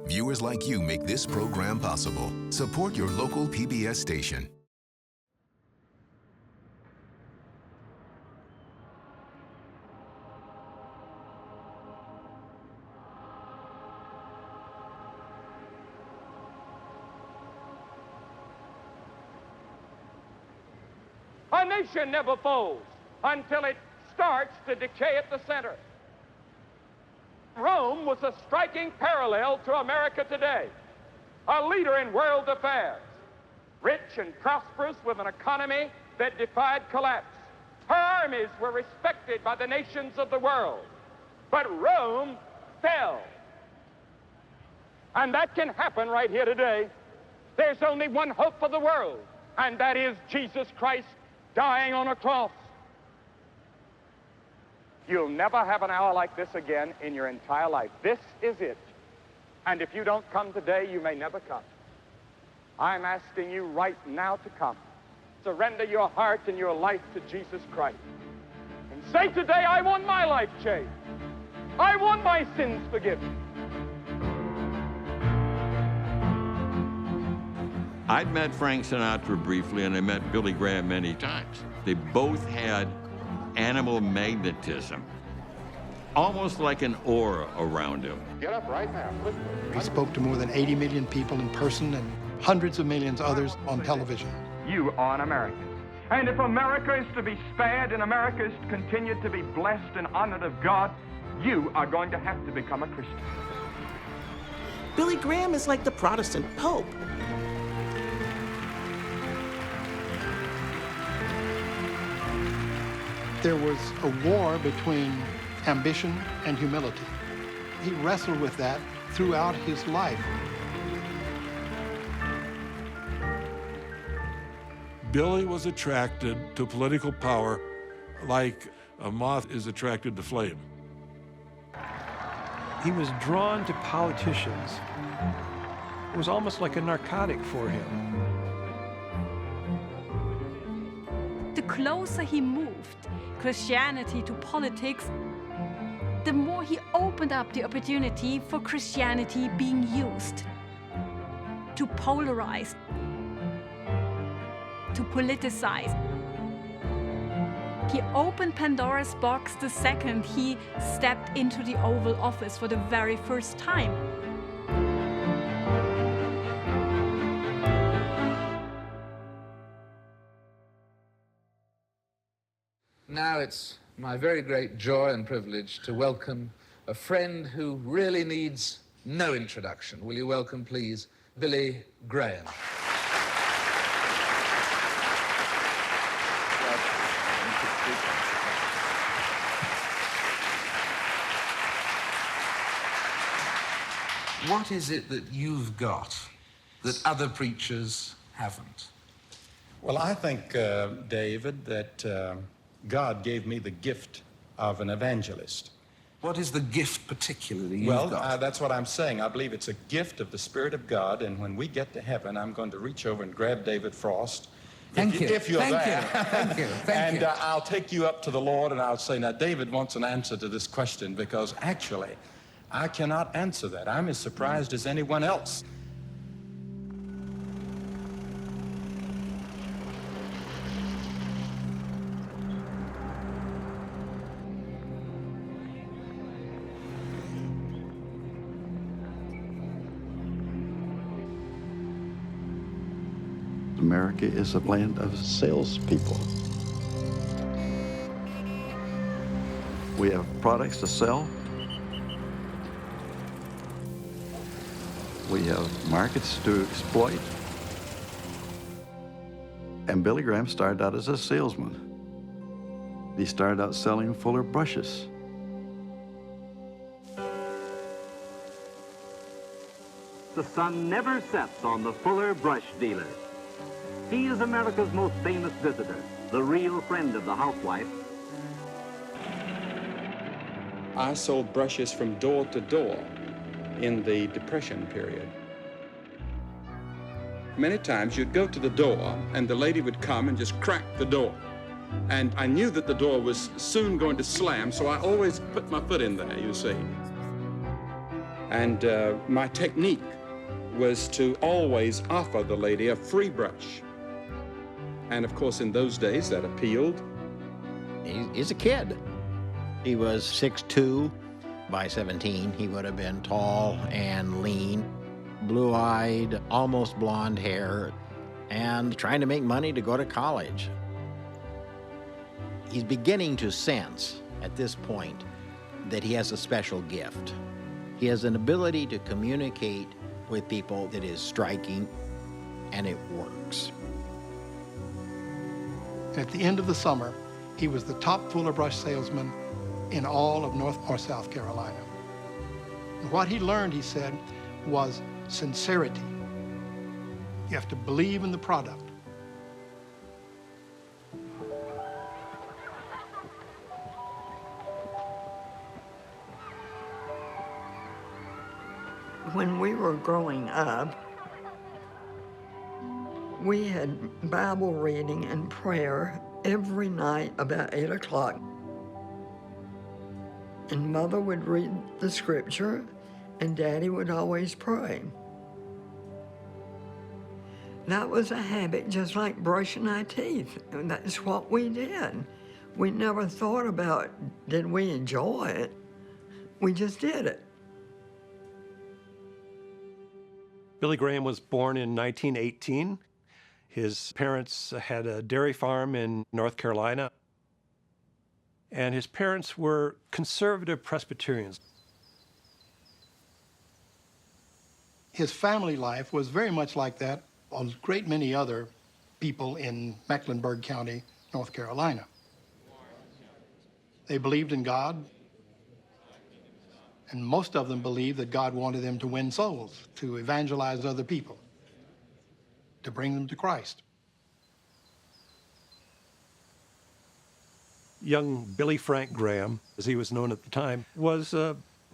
Viewers like you make this program possible. Support your local PBS station. A nation never falls until it starts to decay at the center. Rome was a striking parallel to America today, a leader in world affairs, rich and prosperous with an economy that defied collapse. Her armies were respected by the nations of the world, but Rome fell. And that can happen right here today. There's only one hope for the world, and that is Jesus Christ dying on a cross. You'll never have an hour like this again in your entire life. This is it. And if you don't come today, you may never come. I'm asking you right now to come. Surrender your heart and your life to Jesus Christ. And say today, I want my life changed. I want my sins forgiven. I'd met Frank Sinatra briefly, and I met Billy Graham many times. They both had animal magnetism, almost like an aura around him. Get up right now, quickly. He spoke to more than 80 million people in person and hundreds of millions others on television. You are an American. And if America is to be spared and America is to continue to be blessed and honored of God, you are going to have to become a Christian. Billy Graham is like the Protestant Pope. There was a war between ambition and humility. He wrestled with that throughout his life. Billy was attracted to political power like a moth is attracted to flame. He was drawn to politicians. It was almost like a narcotic for him. The closer he moved Christianity to politics, the more he opened up the opportunity for Christianity being used to polarize, to politicize. He opened Pandora's box the second he stepped into the Oval Office for the very first time. Now it's my very great joy and privilege to welcome a friend who really needs no introduction. Will you welcome, please, Billy Graham. What is it that you've got that other preachers haven't? Well, I think, David, that God gave me the gift of an evangelist. What is the gift particularly you've got? Well, that's what I'm saying. I believe it's a gift of the Spirit of God, and when we get to heaven, I'm going to reach over and grab David Frost. Thank you. If you're Thank there. you. Thank you. Thank you. And I'll take you up to the Lord, and I'll say, now, David wants an answer to this question, because actually, I cannot answer that. I'm as surprised as anyone else. America is a land of salespeople. We have products to sell. We have markets to exploit. And Billy Graham started out as a salesman. He started out selling Fuller brushes. The sun never sets on the Fuller brush dealer. He is America's most famous visitor, the real friend of the housewife. I sold brushes from door to door in the Depression period. Many times you'd go to the door and the lady would come and just crack the door. And I knew that the door was soon going to slam, so I always put my foot in there, you see. And my technique was to always offer the lady a free brush. And of course, in those days, that appealed. He's a kid. He was 6'2". By 17, he would have been tall and lean, blue-eyed, almost blonde hair, and trying to make money to go to college. He's beginning to sense at this point that he has a special gift. He has an ability to communicate with people that is striking, and it works. At the end of the summer, he was the top fuller brush salesman in all of North or South Carolina. And what he learned, he said, was sincerity. You have to believe in the product. When we were growing up, we had Bible reading and prayer every night about 8 o'clock. And Mother would read the scripture, and Daddy would always pray. That was a habit, just like brushing our teeth. And that's what we did. We never thought about, did we enjoy it? We just did it. Billy Graham was born in 1918. His parents had a dairy farm in North Carolina. And his parents were conservative Presbyterians. His family life was very much like that of a great many other people in Mecklenburg County, North Carolina. They believed in God, and most of them believed that God wanted them to win souls, to evangelize other people, to bring them to Christ. Young Billy Frank Graham, as he was known at the time, was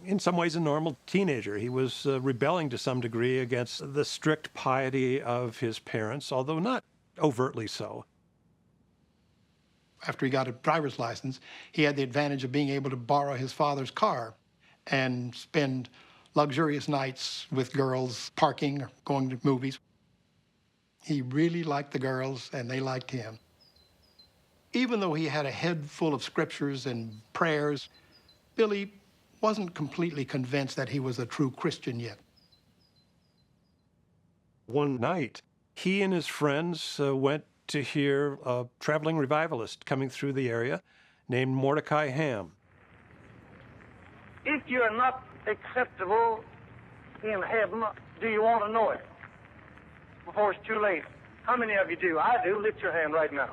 in some ways a normal teenager. He was rebelling to some degree against the strict piety of his parents, although not overtly so. After he got a driver's license, he had the advantage of being able to borrow his father's car and spend luxurious nights with girls, parking or going to movies. He really liked the girls, and they liked him. Even though he had a head full of scriptures and prayers, Billy wasn't completely convinced that he was a true Christian yet. One night, he and his friends went to hear a traveling revivalist coming through the area named Mordecai Ham. If you're not acceptable in heaven, do you want to know it before it's too late? How many of you do? I do. Lift your hand right now.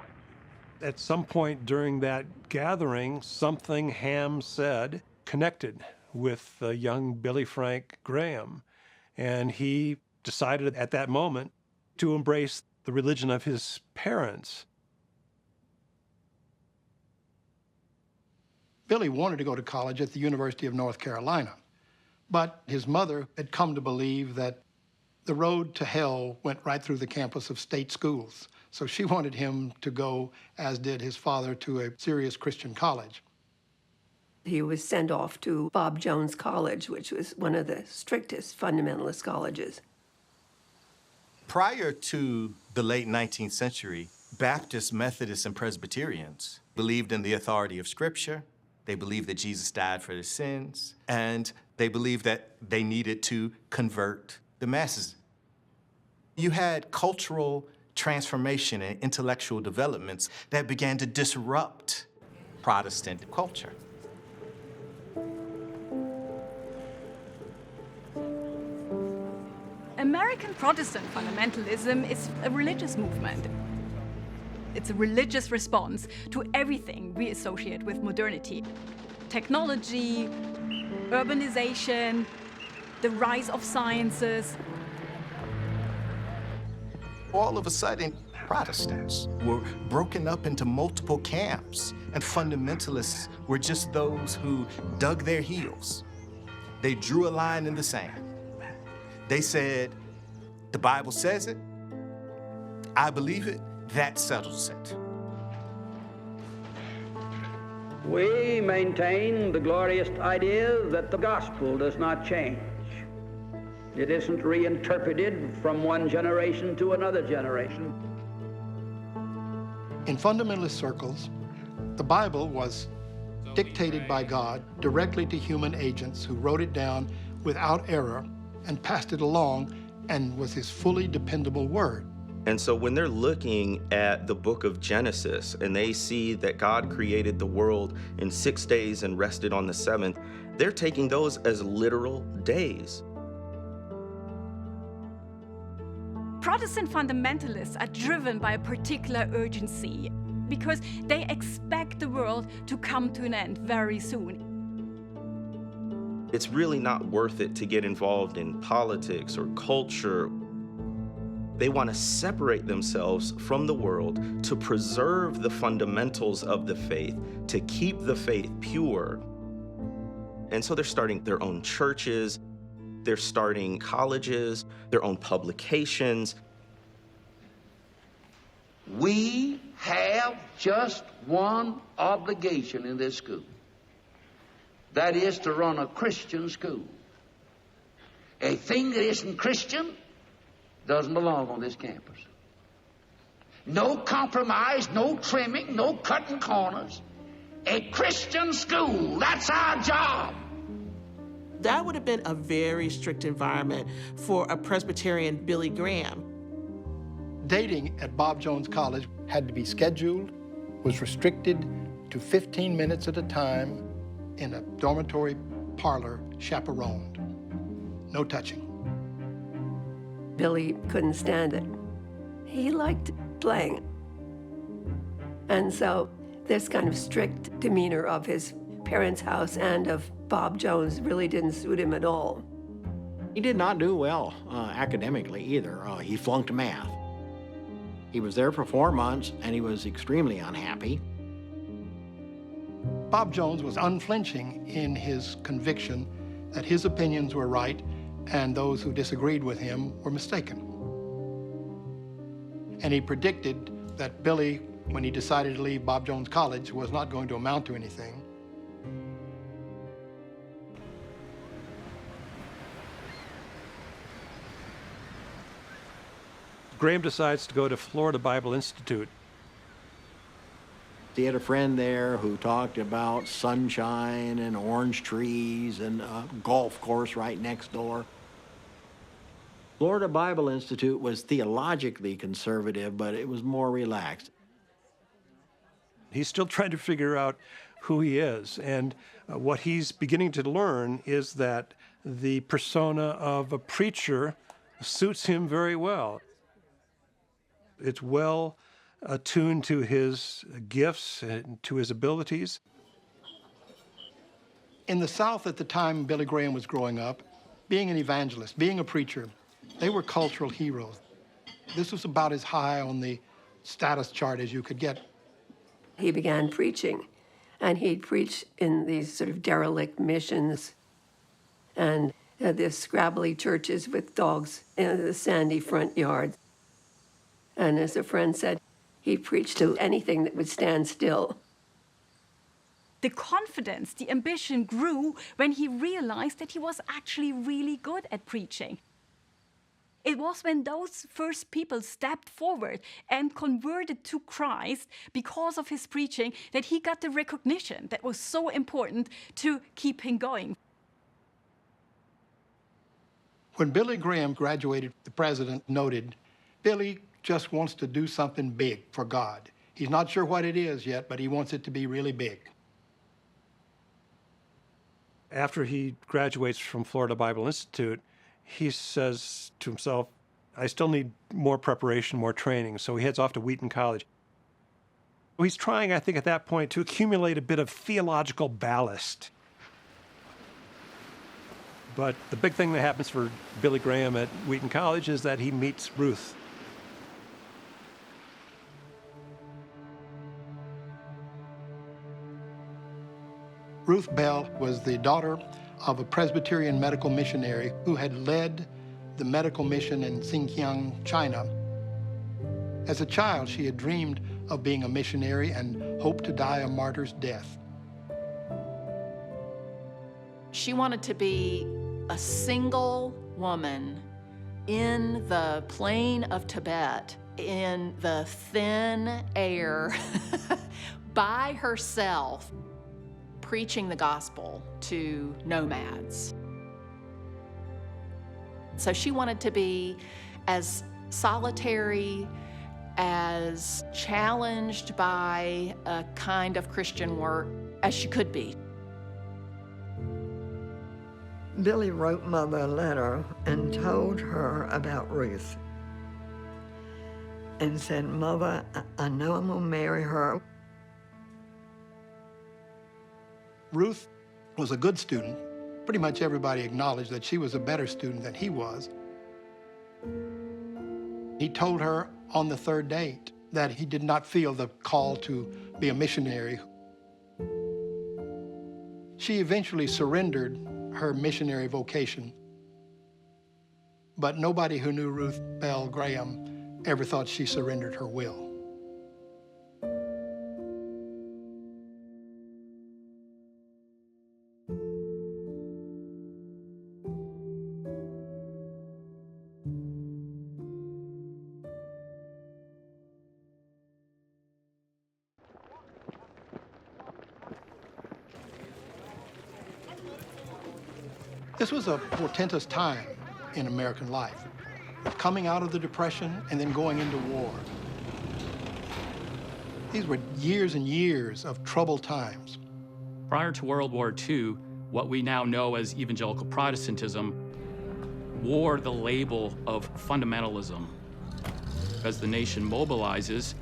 At some point during that gathering, something Ham said connected with young Billy Frank Graham, and he decided at that moment to embrace the religion of his parents. Billy wanted to go to college at the University of North Carolina, but his mother had come to believe that the road to hell went right through the campus of state schools. So she wanted him to go, as did his father, to a serious Christian college. He was sent off to Bob Jones College, which was one of the strictest fundamentalist colleges. Prior to the late 19th century, Baptists, Methodists, and Presbyterians believed in the authority of Scripture. They believed that Jesus died for their sins, and they believed that they needed to convert the masses. You had cultural transformation and intellectual developments that began to disrupt Protestant culture. American Protestant fundamentalism is a religious movement. It's a religious response to everything we associate with modernity. Technology, urbanization, the rise of sciences. All of a sudden, Protestants were broken up into multiple camps, and fundamentalists were just those who dug their heels. They drew a line in the sand. They said, the Bible says it, I believe it, that settles it. We maintain the glorious idea that the gospel does not change. It isn't reinterpreted from one generation to another generation. In fundamentalist circles, the Bible was dictated by God directly to human agents who wrote it down without error and passed it along and was his fully dependable word. And so when they're looking at the book of Genesis and they see that God created the world in 6 days and rested on the seventh, they're taking those as literal days. Protestant fundamentalists are driven by a particular urgency because they expect the world to come to an end very soon. It's really not worth it to get involved in politics or culture. They want to separate themselves from the world to preserve the fundamentals of the faith, to keep the faith pure. And so they're starting their own churches, they're starting colleges, their own publications. We have just one obligation in this school. That is to run a Christian school. A thing that isn't Christian doesn't belong on this campus. No compromise, no trimming, no cutting corners. A Christian school, that's our job. That would have been a very strict environment for a Presbyterian Billy Graham. Dating at Bob Jones College had to be scheduled, was restricted to 15 minutes at a time in a dormitory parlor, chaperoned. No touching. Billy couldn't stand it. He liked playing. And so this kind of strict demeanor of his parents' house and of Bob Jones really didn't suit him at all. He did not do well academically either. He flunked math. He was there for 4 months and he was extremely unhappy. Bob Jones was unflinching in his conviction that his opinions were right and those who disagreed with him were mistaken. And he predicted that Billy, when he decided to leave Bob Jones College, was not going to amount to anything. Graham decides to go to Florida Bible Institute. He had a friend there who talked about sunshine and orange trees and a golf course right next door. Florida Bible Institute was theologically conservative, but it was more relaxed. He's still trying to figure out who he is, and what he's beginning to learn is that the persona of a preacher suits him very well. It's well attuned to his gifts and to his abilities. In the South at the time Billy Graham was growing up, being an evangelist, being a preacher, they were cultural heroes. This was about as high on the status chart as you could get. He began preaching, and he'd preach in these sort of derelict missions and the scrabbly churches with dogs in the sandy front yards. And as a friend said, he preached to anything that would stand still. The confidence, the ambition grew when he realized that he was actually really good at preaching. It was when those first people stepped forward and converted to Christ because of his preaching that he got the recognition that was so important to keep him going. When Billy Graham graduated, the president noted, Billy just wants to do something big for God. He's not sure what it is yet, but he wants it to be really big. After he graduates from Florida Bible Institute, he says to himself, I still need more preparation, more training, so he heads off to Wheaton College. He's trying, I think, at that point, to accumulate a bit of theological ballast. But the big thing that happens for Billy Graham at Wheaton College is that he meets Ruth. Ruth Bell was the daughter of a Presbyterian medical missionary who had led the medical mission in Xinjiang, China. As a child, she had dreamed of being a missionary and hoped to die a martyr's death. She wanted to be A single woman in the plain of Tibet, in the thin air, by herself, preaching the gospel to nomads. So she wanted to be as solitary, as challenged by a kind of Christian work as she could be. Billy wrote Mother a letter and told her about Ruth and said, Mother, I know I'm gonna marry her. Ruth was a good student. Pretty much everybody acknowledged that she was a better student than he was. He told her on the third date that he did not feel the call to be a missionary. She eventually surrendered her missionary vocation, but nobody who knew Ruth Bell Graham ever thought she surrendered her will. This was a portentous time in American life, coming out of the Depression and then going into war. These were years and years of troubled times. Prior to World War II, what we now know as evangelical Protestantism wore the label of fundamentalism. As the nation mobilizes,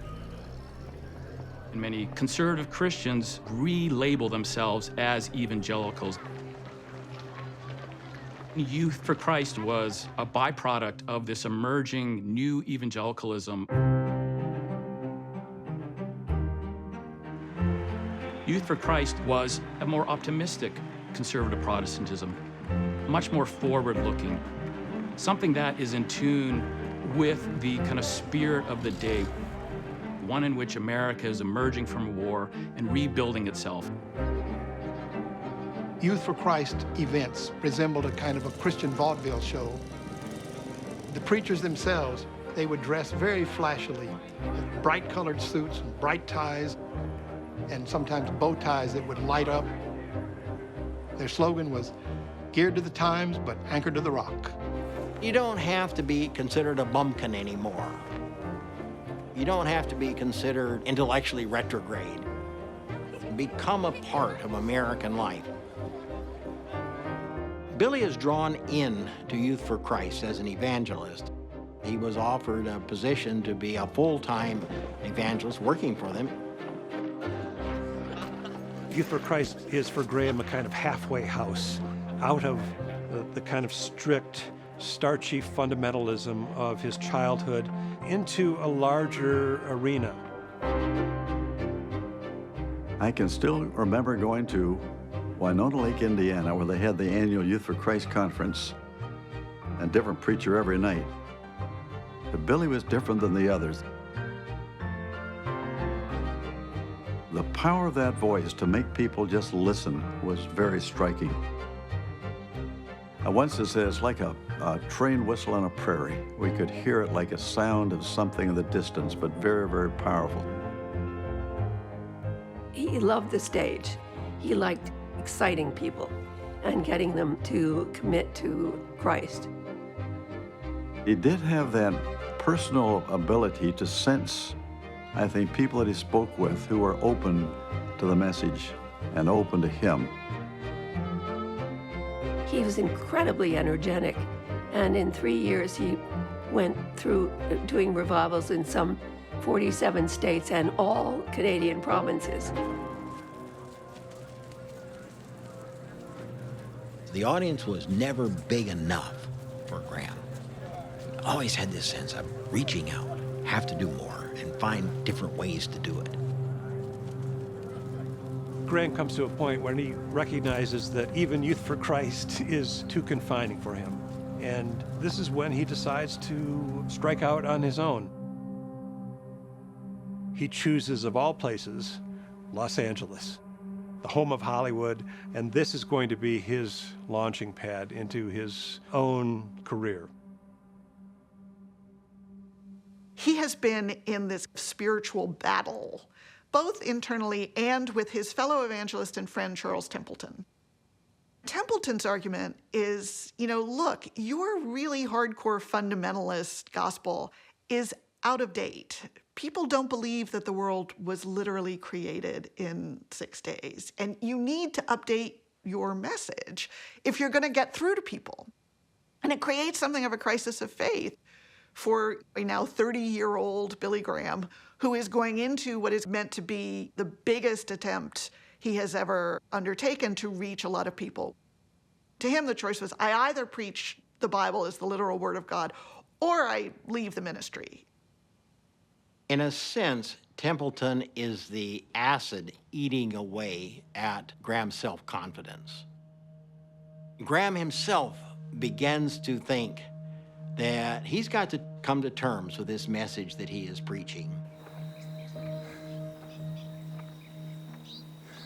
and many conservative Christians relabel themselves as evangelicals. Youth for Christ was a byproduct of this emerging new evangelicalism. Youth for Christ was a more optimistic conservative Protestantism, much more forward-looking, something that is in tune with the kind of spirit of the day, one in which America is emerging from war and rebuilding itself. Youth for Christ events resembled a kind of a Christian vaudeville show. The preachers themselves, they would dress very flashily, with bright-colored suits and bright ties, and sometimes bow ties that would light up. Their slogan was, geared to the times, but anchored to the rock. You don't have to be considered a bumpkin anymore. You don't have to be considered intellectually retrograde. Become a part of American life. Billy is drawn in to Youth for Christ as an evangelist. He was offered a position to be a full-time evangelist working for them. Youth for Christ is for Graham a kind of halfway house, out of the kind of strict, starchy fundamentalism of his childhood into a larger arena. I can still remember going to Winona Lake, Indiana, where they had the annual Youth for Christ conference, a different preacher every night. But Billy was different than the others. The power of that voice to make people just listen was very striking. I once said it's like a train whistle on a prairie. We could hear it like a sound of something in the distance, but very, very powerful. He loved the stage. He liked exciting people and getting them to commit to Christ. He did have that personal ability to sense, I think, people that he spoke with who were open to the message and open to him. He was incredibly energetic, and in 3 years he went through doing revivals in some 47 states and all Canadian provinces. The audience was never big enough for Graham. Always had this sense of reaching out, have to do more, and find different ways to do it. Graham comes to a point when he recognizes that even Youth for Christ is too confining for him. And this is when he decides to strike out on his own. He chooses, of all places, Los Angeles. the home of Hollywood, and this is going to be his launching pad into his own career. He has been in this spiritual battle, both internally and with his fellow evangelist and friend Charles Templeton. Templeton's argument is, look, your really hardcore fundamentalist gospel is out of date. People don't believe that the world was literally created in 6 days, and you need to update your message if you're going to get through to people. And it creates something of a crisis of faith for a now 30-year-old Billy Graham, who is going into what is meant to be the biggest attempt he has ever undertaken to reach a lot of people. To him, the choice was, I either preach the Bible as the literal word of God, or I leave the ministry. In a sense, Templeton is the acid eating away at Graham's self-confidence. Graham himself begins to think that he's got to come to terms with this message that he is preaching.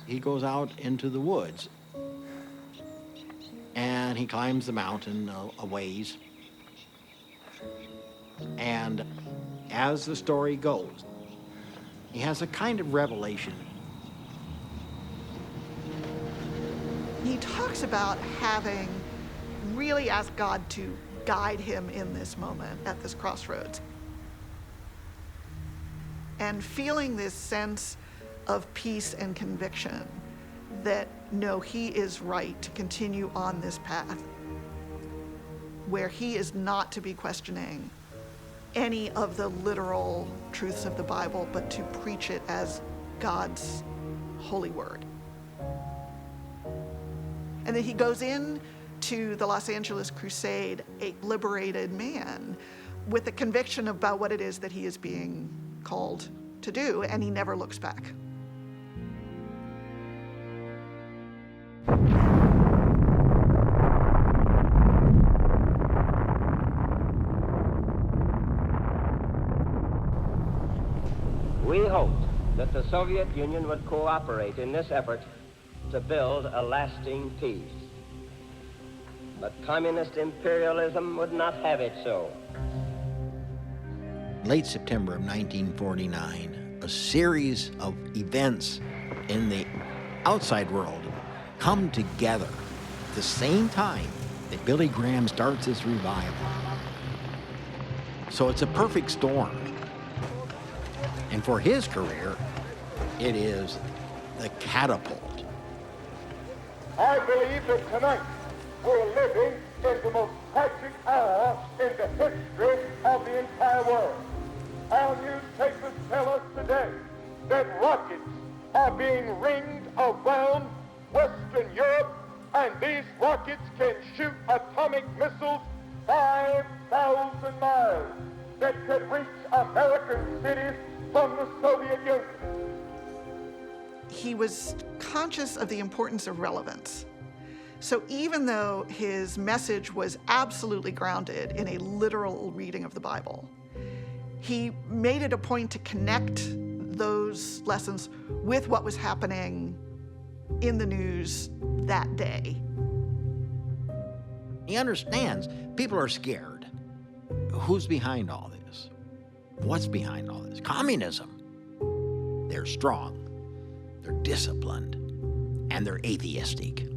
He goes out into the woods and he climbs the mountain a ways. And as the story goes, he has a kind of revelation. He talks about having really asked God to guide him in this moment at this crossroads, and feeling this sense of peace and conviction that, no, he is right to continue on this path where he is not to be questioning any of the literal truths of the Bible, but to preach it as God's holy word. And then he goes in to the Los Angeles Crusade, a liberated man with a conviction about what it is that he is being called to do, and he never looks back. We hoped that the Soviet Union would cooperate in this effort to build a lasting peace. But communist imperialism would not have it so. Late September of 1949, a series of events in the outside world come together at the same time that Billy Graham starts his revival. So it's a perfect storm. And for his career, it is the catapult. I believe that tonight we're living in the most tragic hour in the history of the entire world. Our newspapers tell us today that rockets are being ringed around Western Europe, and these rockets can shoot atomic missiles 5,000 miles that could reach American cities from the Soviet Union. He was conscious of the importance of relevance. So even though his message was absolutely grounded in a literal reading of the Bible, he made it a point to connect those lessons with what was happening in the news that day. He understands people are scared. Who's behind all this? What's behind all this? Communism. They're strong, they're disciplined, and they're atheistic.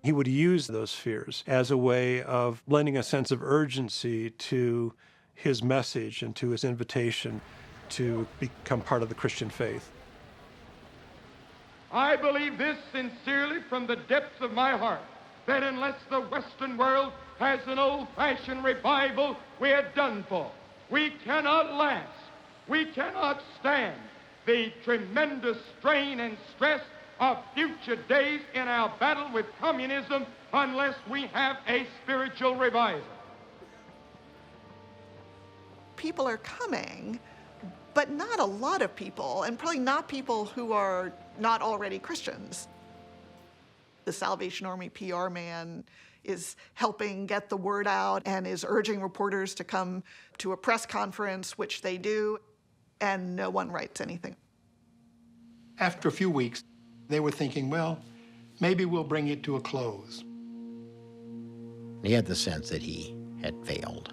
He would use those fears as a way of lending a sense of urgency to his message and to his invitation to become part of the Christian faith. I believe this sincerely from the depths of my heart, that unless the Western world has an old-fashioned revival, we are done for. We cannot last. We cannot stand the tremendous strain and stress of future days in our battle with communism unless we have a spiritual revival. People are coming, but not a lot of people, and probably not people who are not already Christians. The Salvation Army PR man is helping get the word out and is urging reporters to come to a press conference, which they do, and no one writes anything. After a few weeks, they were thinking, well, maybe we'll bring it to a close. He had the sense that he had failed.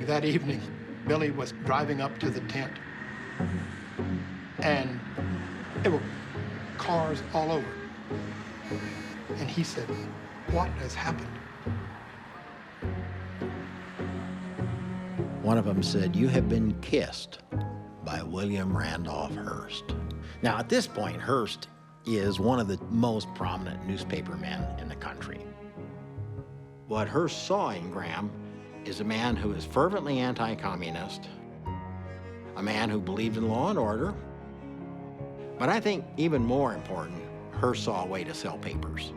That evening, Billy was driving up to the tent, and there were cars all over. And he said, "What has happened?" One of them said, "You have been kissed by William Randolph Hearst." Now, at this point, Hearst is one of the most prominent newspapermen in the country. What Hearst saw in Graham is a man who is fervently anti-communist, a man who believed in law and order, but I think even more important, Hearst saw a way to sell papers.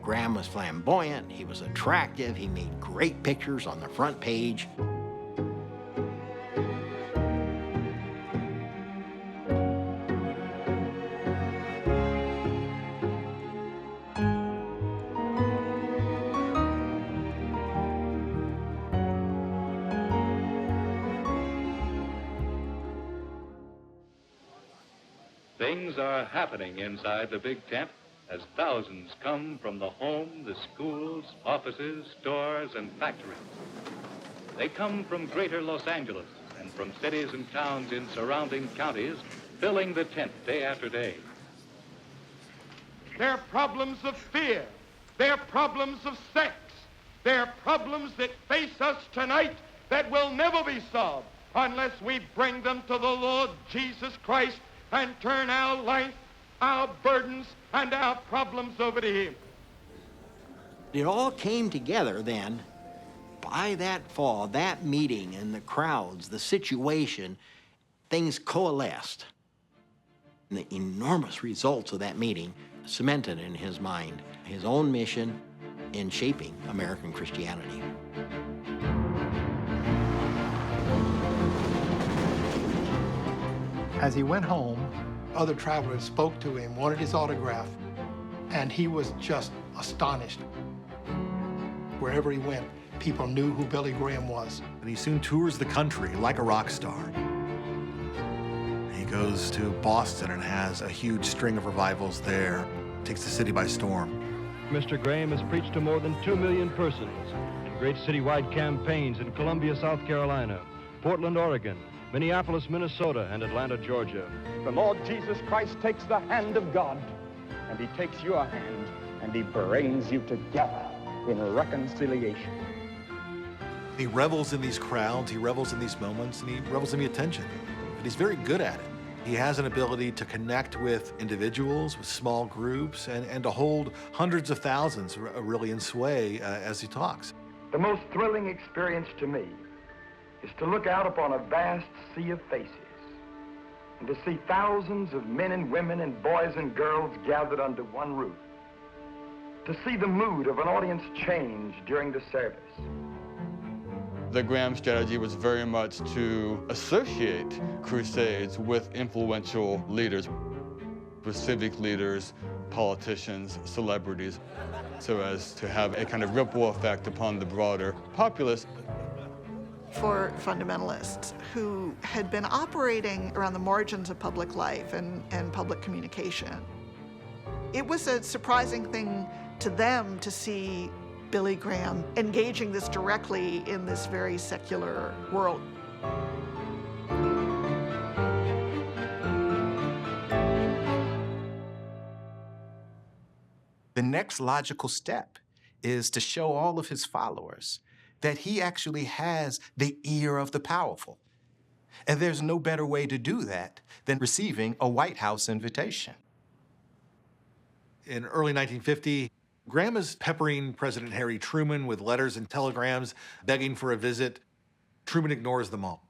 Graham was flamboyant, he was attractive, he made great pictures on the front page. Things are happening inside the big tent as thousands come from the home, the schools, offices, stores, and factories. They come from greater Los Angeles and from cities and towns in surrounding counties, filling the tent day after day. They're problems of fear. They're problems of sex. They're problems that face us tonight that will never be solved unless we bring them to the Lord Jesus Christ and turn our life, our burdens, and our problems over to Him. It all came together then by that fall, that meeting and the crowds, the situation, things coalesced. And the enormous results of that meeting cemented in his mind his own mission in shaping American Christianity. As he went home, other travelers spoke to him, wanted his autograph, and he was just astonished. Wherever he went, people knew who Billy Graham was. And he soon tours the country like a rock star. He goes to Boston and has a huge string of revivals there, takes the city by storm. Mr. Graham has preached to more than 2 million persons in great citywide campaigns in Columbia, South Carolina, Portland, Oregon, Minneapolis, Minnesota, and Atlanta, Georgia. The Lord Jesus Christ takes the hand of God, and He takes your hand, and He brings you together in reconciliation. He revels in these crowds, he revels in these moments, and he revels in the attention. And he's very good at it. He has an ability to connect with individuals, with small groups, and to hold hundreds of thousands really in sway as he talks. The most thrilling experience to me is to look out upon a vast sea of faces and to see thousands of men and women and boys and girls gathered under one roof, to see the mood of an audience change during the service. The Graham strategy was very much to associate crusades with influential leaders, with civic leaders, politicians, celebrities, so as to have a kind of ripple effect upon the broader populace. For fundamentalists who had been operating around the margins of public life and public communication, it was a surprising thing to them to see Billy Graham engaging this directly in this very secular world. The next logical step is to show all of his followers that he actually has the ear of the powerful. And there's no better way to do that than receiving a White House invitation. In early 1950, Graham is peppering President Harry Truman with letters and telegrams begging for a visit. Truman ignores them all.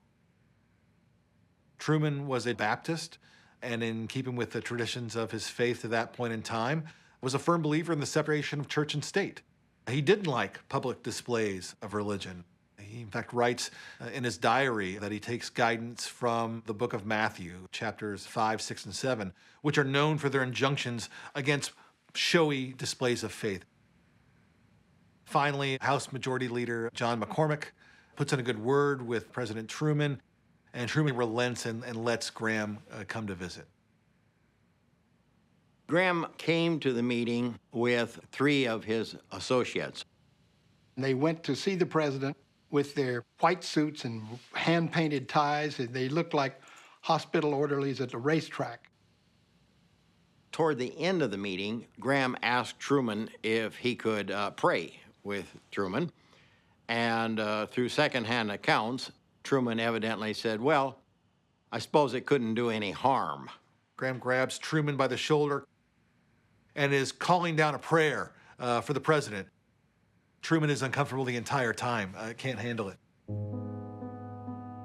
Truman was a Baptist, and in keeping with the traditions of his faith at that point in time, was a firm believer in the separation of church and state. He didn't like public displays of religion. He, in fact, writes in his diary that he takes guidance from the book of Matthew, chapters 5, 6, and 7, which are known for their injunctions against showy displays of faith. Finally, House Majority Leader John McCormack puts in a good word with President Truman, and Truman relents and lets Graham come to visit. Graham came to the meeting with 3 of his associates. They went to see the president with their white suits and hand-painted ties. They looked like hospital orderlies at the racetrack. Toward the end of the meeting, Graham asked Truman if he could pray with Truman. And through secondhand accounts, Truman evidently said, well, I suppose it couldn't do any harm. Graham grabs Truman by the shoulder and is calling down a prayer for the president. Truman is uncomfortable the entire time, can't handle it.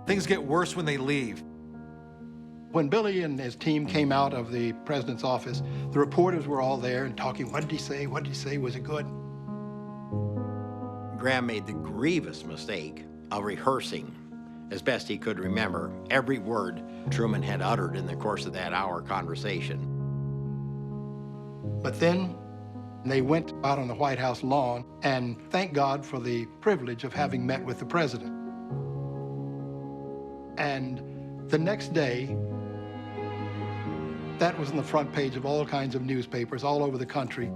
Things get worse when they leave. When Billy and his team came out of the president's office, the reporters were all there and talking, what did he say, what did he say, was it good? Graham made the grievous mistake of rehearsing, as best he could remember, every word Truman had uttered in the course of that hour conversation. But then they went out on the White House lawn and thanked God for the privilege of having met with the president. And the next day, that was on the front page of all kinds of newspapers all over the country.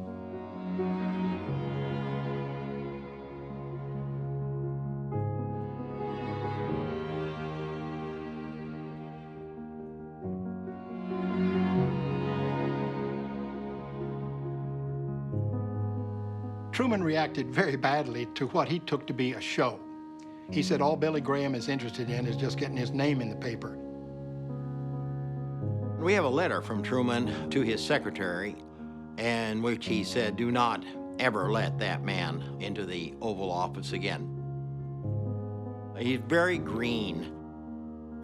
Truman reacted very badly to what he took to be a show. He said all Billy Graham is interested in is just getting his name in the paper. We have a letter from Truman to his secretary in which he said, do not ever let that man into the Oval Office again. He's very green.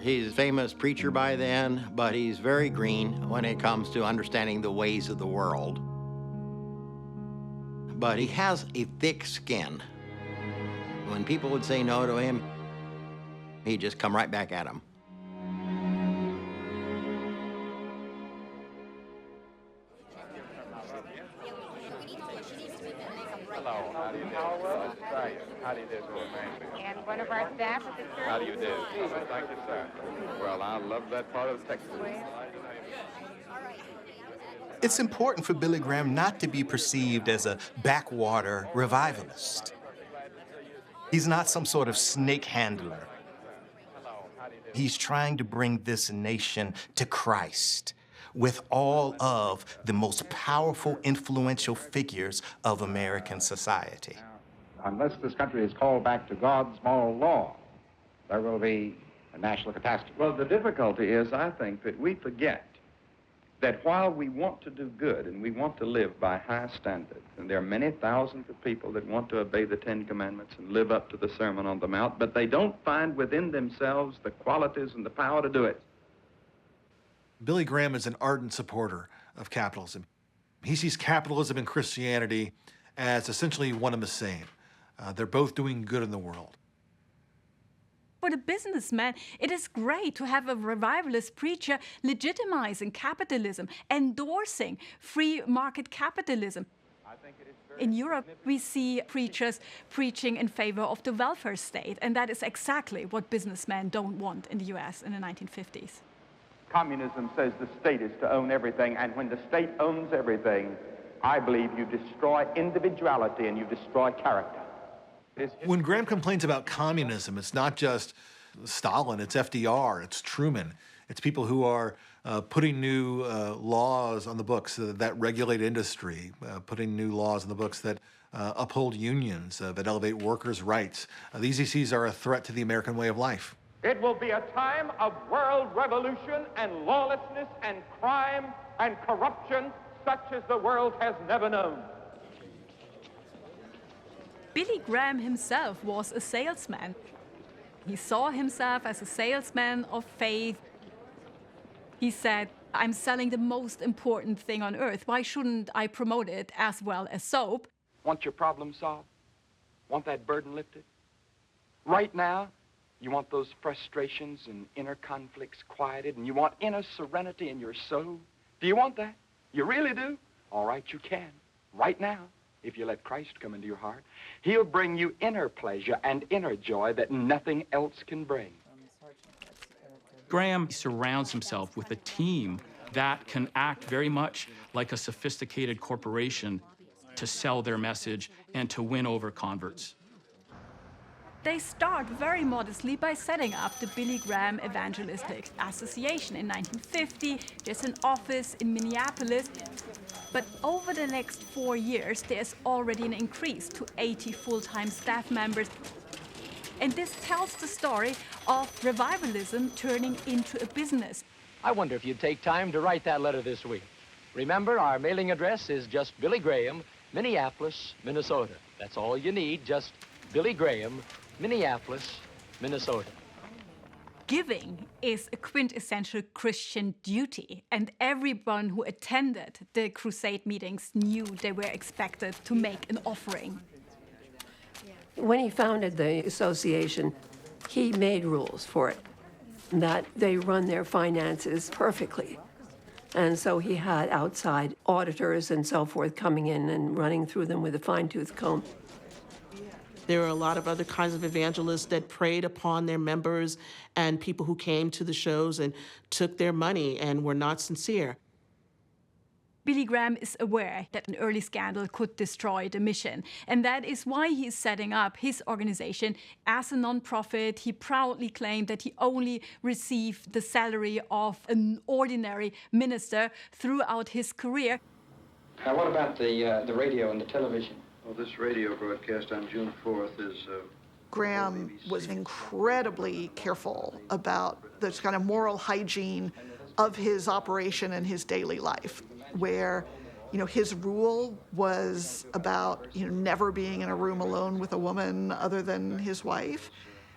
He's a famous preacher by then, but he's very green when it comes to understanding the ways of the world. But he has a thick skin. When people would say no to him, he'd just come right back at them. Hello, how do you do? How do you do, man? And one of our staff at the church. How do you do? Thank you, sir. Well, I love that part of Texas. It's important for Billy Graham not to be perceived as a backwater revivalist. He's not some sort of snake handler. He's trying to bring this nation to Christ with all of the most powerful, influential figures of American society. Unless this country is called back to God's moral law, there will be a national catastrophe. Well, the difficulty is, I think, that we forget that while we want to do good and we want to live by high standards, and there are many thousands of people that want to obey the Ten Commandments and live up to the Sermon on the Mount, but they don't find within themselves the qualities and the power to do it. Billy Graham is an ardent supporter of capitalism. He sees capitalism and Christianity as essentially one and the same. They're both doing good in the world. For the businessman, it is great to have a revivalist preacher legitimizing capitalism, endorsing free market capitalism. In Europe, we see preachers preaching in favor of the welfare state, and that is exactly what businessmen don't want in the US in the 1950s. Communism says the state is to own everything, and when the state owns everything, I believe you destroy individuality and you destroy character. When Graham complains about communism, it's not just Stalin, it's FDR, it's Truman. It's people who are putting new laws on the books that regulate industry, putting new laws on the books that uphold unions, that elevate workers' rights. These issues are a threat to the American way of life. It will be a time of world revolution and lawlessness and crime and corruption such as the world has never known. Billy Graham himself was a salesman. He saw himself as a salesman of faith. He said, I'm selling the most important thing on earth. Why shouldn't I promote it as well as soap? Want your problem solved? Want that burden lifted? Right now, you want those frustrations and inner conflicts quieted, and you want inner serenity in your soul? Do you want that? You really do? All right, you can. Right now, if you let Christ come into your heart, he'll bring you inner pleasure and inner joy that nothing else can bring. Graham surrounds himself with a team that can act very much like a sophisticated corporation to sell their message and to win over converts. They start very modestly by setting up the Billy Graham Evangelistic Association in 1950. There's an office in Minneapolis. But over the next 4 years, there's already an increase to 80 full-time staff members. And this tells the story of revivalism turning into a business. I wonder if you'd take time to write that letter this week. Remember, our mailing address is just Billy Graham, Minneapolis, Minnesota. That's all you need, just Billy Graham, Minneapolis, Minnesota. Giving is a quintessential Christian duty, and everyone who attended the crusade meetings knew they were expected to make an offering. When he founded the association, he made rules for it, that they run their finances perfectly. And so he had outside auditors and so forth coming in and running through them with a fine-tooth comb. There were a lot of other kinds of evangelists that preyed upon their members and people who came to the shows and took their money and were not sincere. Billy Graham is aware that an early scandal could destroy the mission, and that is why he's setting up his organization as a non-profit. He proudly claimed that he only received the salary of an ordinary minister throughout his career. Now, what about the radio and the television? Well, this radio broadcast on June 4th is... Graham was incredibly careful about this kind of moral hygiene of his operation and his daily life, where, his rule was about, never being in a room alone with a woman other than his wife,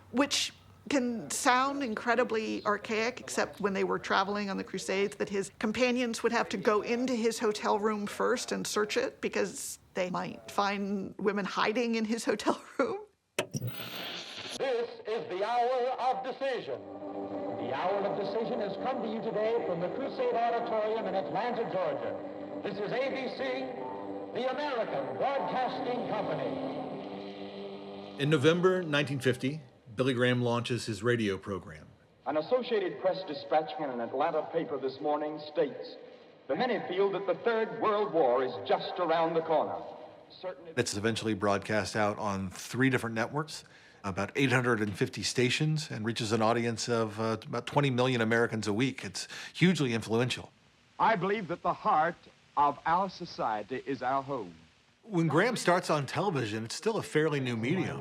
which can sound incredibly archaic, except when they were traveling on the Crusades, that his companions would have to go into his hotel room first and search it because they might find women hiding in his hotel room. This is the hour of decision. The hour of decision has come to you today from the Crusade Auditorium in Atlanta, Georgia. This is ABC, the American Broadcasting Company. In November 1950, Billy Graham launches his radio program. An Associated Press dispatch in an Atlanta paper this morning states, "The many feel that the Third World War is just around the corner." It's eventually broadcast out on 3 different networks, about 850 stations, and reaches an audience of about 20 million Americans a week. It's hugely influential. I believe that the heart of our society is our home. When Graham starts on television, it's still a fairly new medium.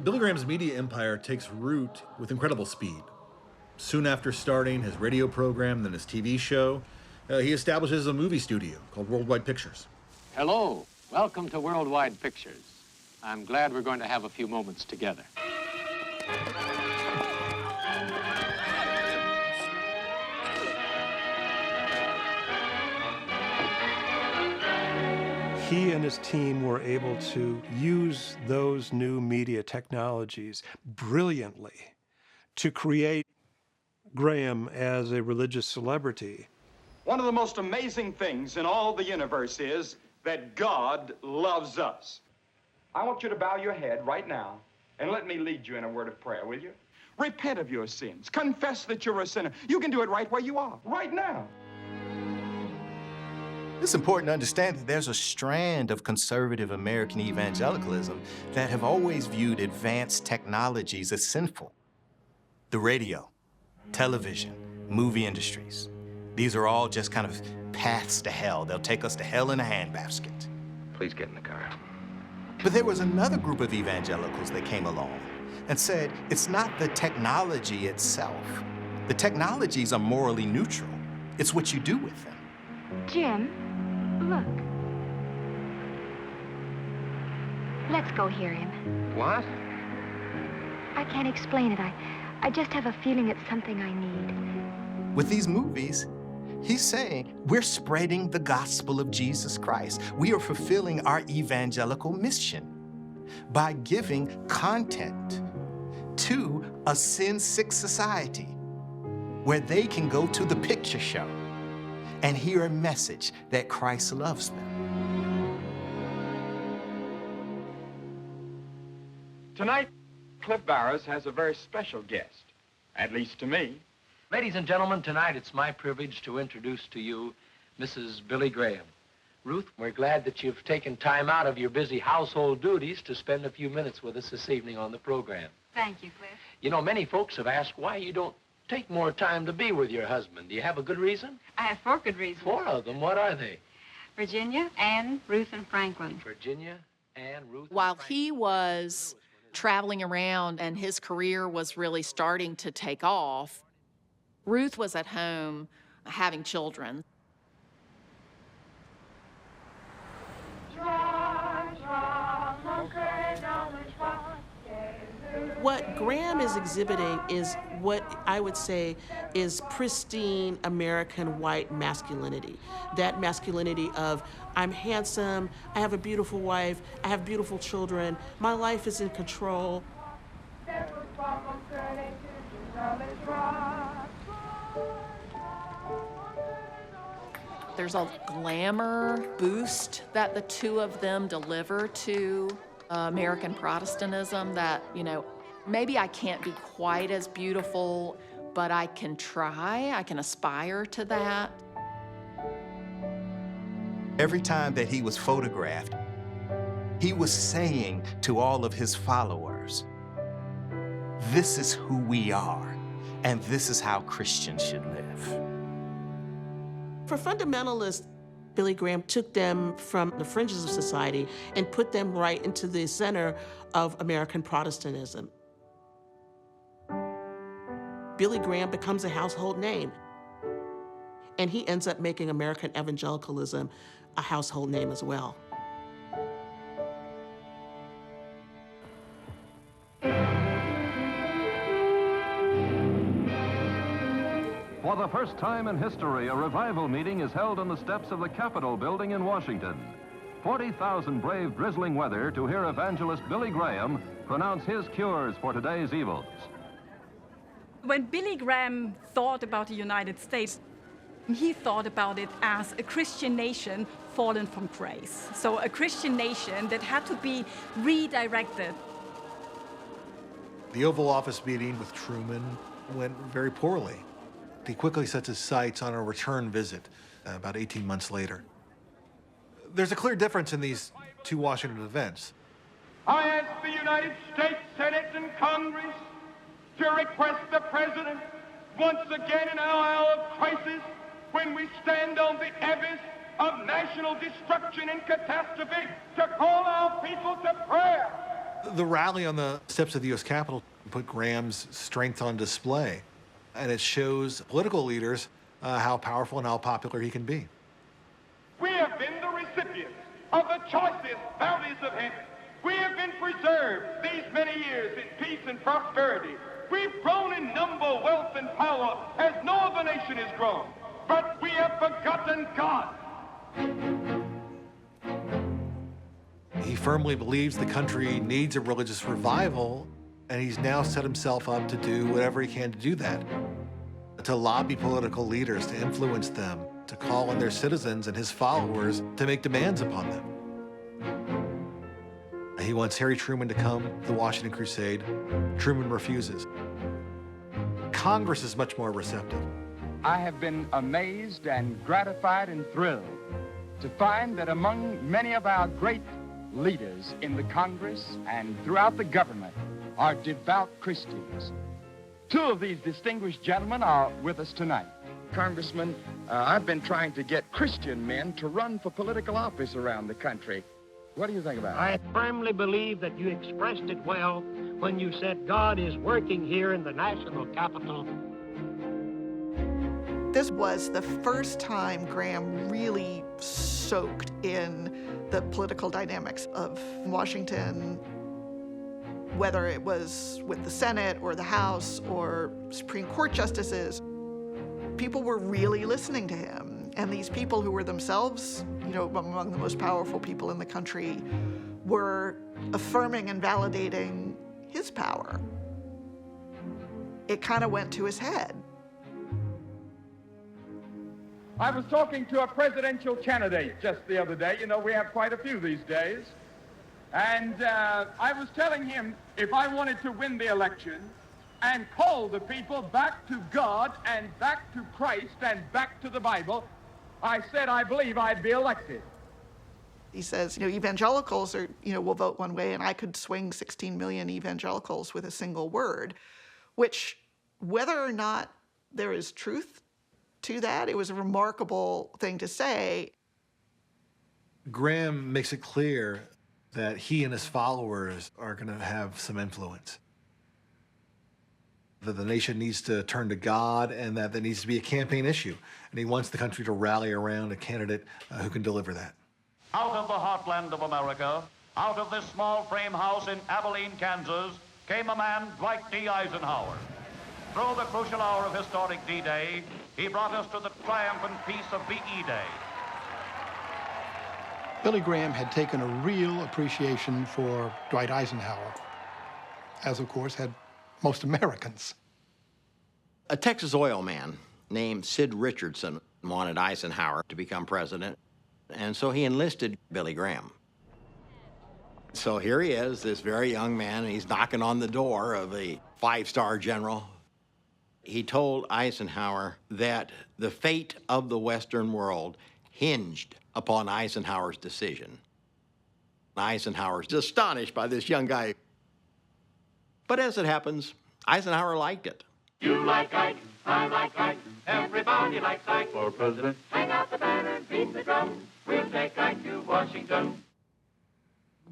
Billy Graham's media empire takes root with incredible speed. Soon after starting his radio program, then his TV show, he establishes a movie studio called Worldwide Pictures. Hello, welcome to Worldwide Pictures. I'm glad we're going to have a few moments together. He and his team were able to use those new media technologies brilliantly to create Graham as a religious celebrity. One of the most amazing things in all the universe is that God loves us. I want you to bow your head right now and let me lead you in a word of prayer, will you? Repent of your sins. Confess that you're a sinner. You can do it right where you are, right now. It's important to understand that there's a strand of conservative American evangelicalism that have always viewed advanced technologies as sinful. The radio, television, movie industries. These are all just kind of paths to hell. They'll take us to hell in a handbasket. Please get in the car. But there was another group of evangelicals that came along and said, it's not the technology itself. The technologies are morally neutral. It's what you do with them. Jim, look. Let's go hear him. What? I can't explain it. I just have a feeling it's something I need. With these movies, he's saying we're spreading the gospel of Jesus Christ. We are fulfilling our evangelical mission by giving content to a sin-sick society where they can go to the picture show and hear a message that Christ loves them. Tonight, Cliff Barrows has a very special guest, at least to me. Ladies and gentlemen, tonight it's my privilege to introduce to you Mrs. Billy Graham. Ruth, we're glad that you've taken time out of your busy household duties to spend a few minutes with us this evening on the program. Thank you, Cliff. You know, many folks have asked why you don't take more time to be with your husband. Do you have a good reason? I have 4 good reasons. 4 of them. What are they? Virginia, Anne, Ruth, and Franklin. Virginia, Anne, Ruth, While he was traveling around and his career was really starting to take off, Ruth was at home having children. What Graham is exhibiting is what I would say is pristine American white masculinity. That masculinity of, I'm handsome, I have a beautiful wife, I have beautiful children, my life is in control. There's a glamour boost that the two of them deliver to American Protestantism that, you know, maybe I can't be quite as beautiful, but I can try, I can aspire to that. Every time that he was photographed, he was saying to all of his followers, this is who we are, and this is how Christians should live. For fundamentalists, Billy Graham took them from the fringes of society and put them right into the center of American Protestantism. Billy Graham becomes a household name, and he ends up making American evangelicalism a household name as well. For the first time in history, a revival meeting is held on the steps of the Capitol building in Washington. 40,000 brave drizzling weather to hear evangelist Billy Graham pronounce his cures for today's evils. When Billy Graham thought about the United States, he thought about it as a Christian nation fallen from grace. So a Christian nation that had to be redirected. The Oval Office meeting with Truman went very poorly. He quickly sets his sights on a return visit about 18 months later. There's a clear difference in these two Washington events. I ask the United States Senate and Congress to request the President, once again in our hour of crisis, when we stand on the abyss of national destruction and catastrophe, to call our people to prayer. The rally on the steps of the U.S. Capitol put Graham's strength on display, and it shows political leaders how powerful and how popular he can be. We have been the recipients of the choicest bounties of heaven. We have been preserved these many years in peace and prosperity. We've grown in number, wealth, and power as no other nation has grown. But we have forgotten God. He firmly believes the country needs a religious revival, and he's now set himself up to do whatever he can to do that, to lobby political leaders, to influence them, to call on their citizens and his followers to make demands upon them. He wants Harry Truman to come to the Washington Crusade. Truman refuses. Congress is much more receptive. I have been amazed and gratified and thrilled to find that among many of our great leaders in the Congress and throughout the government are devout Christians. 2 of these distinguished gentlemen are with us tonight. Congressman, I've been trying to get Christian men to run for political office around the country. What do you think about it? I firmly believe that you expressed it well when you said God is working here in the national capital. This was the first time Graham really soaked in the political dynamics of Washington, whether it was with the Senate or the House or Supreme Court justices. People were really listening to him. And these people who were themselves, you know, among the most powerful people in the country, were affirming and validating his power. It kind of went to his head. I was talking to a presidential candidate just the other day. You know, we have quite a few these days. And I was telling him if I wanted to win the election and call the people back to God and back to Christ and back to the Bible, I said I believe I'd be elected. He says, you know, evangelicals are, you know, will vote one way, and I could swing 16 million evangelicals with a single word, which, whether or not there is truth to that, it was a remarkable thing to say. Graham makes it clear that he and his followers are going to have some influence, that the nation needs to turn to God, and that there needs to be a campaign issue. And he wants the country to rally around a candidate who can deliver that. Out of the heartland of America, out of this small frame house in Abilene, Kansas, came a man, Dwight D. Eisenhower. Through the crucial hour of historic D-Day, he brought us to the triumphant peace of VE Day. Billy Graham had taken a real appreciation for Dwight Eisenhower, as of course had most Americans. A Texas oil man named Sid Richardson wanted Eisenhower to become president, and so he enlisted Billy Graham. So here he is, this very young man, and he's knocking on the door of a five-star general. He told Eisenhower that the fate of the Western world hinged upon Eisenhower's decision. Eisenhower's astonished by this young guy. But as it happens, Eisenhower liked it. You like Ike, I like Ike, everybody likes Ike for president. Hang out the banner, beat the drum, we'll take Ike to Washington.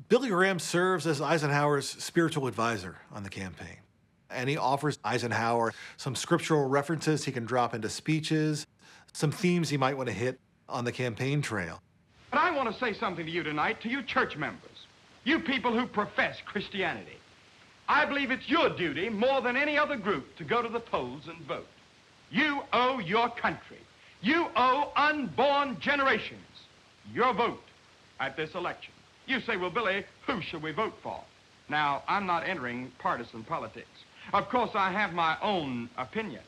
Billy Graham serves as Eisenhower's spiritual advisor on the campaign. And he offers Eisenhower some scriptural references he can drop into speeches, some themes he might want to hit on the campaign trail. But I want to say something to you tonight, to you church members, you people who profess Christianity. I believe it's your duty, more than any other group, to go to the polls and vote. You owe your country. You owe unborn generations your vote at this election. You say, well, Billy, who should we vote for? Now, I'm not entering partisan politics. Of course, I have my own opinion,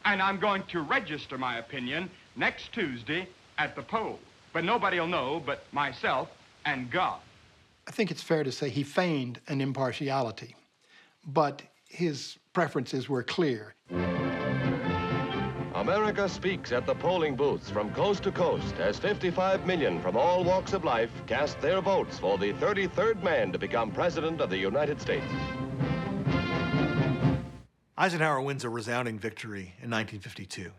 and I'm going to register my opinion next Tuesday at the poll. But nobody will know but myself and God. I think it's fair to say he feigned an impartiality, but his preferences were clear. America speaks at the polling booths from coast to coast as 55 million from all walks of life cast their votes for the 33rd man to become president of the United States. Eisenhower wins a resounding victory in 1952.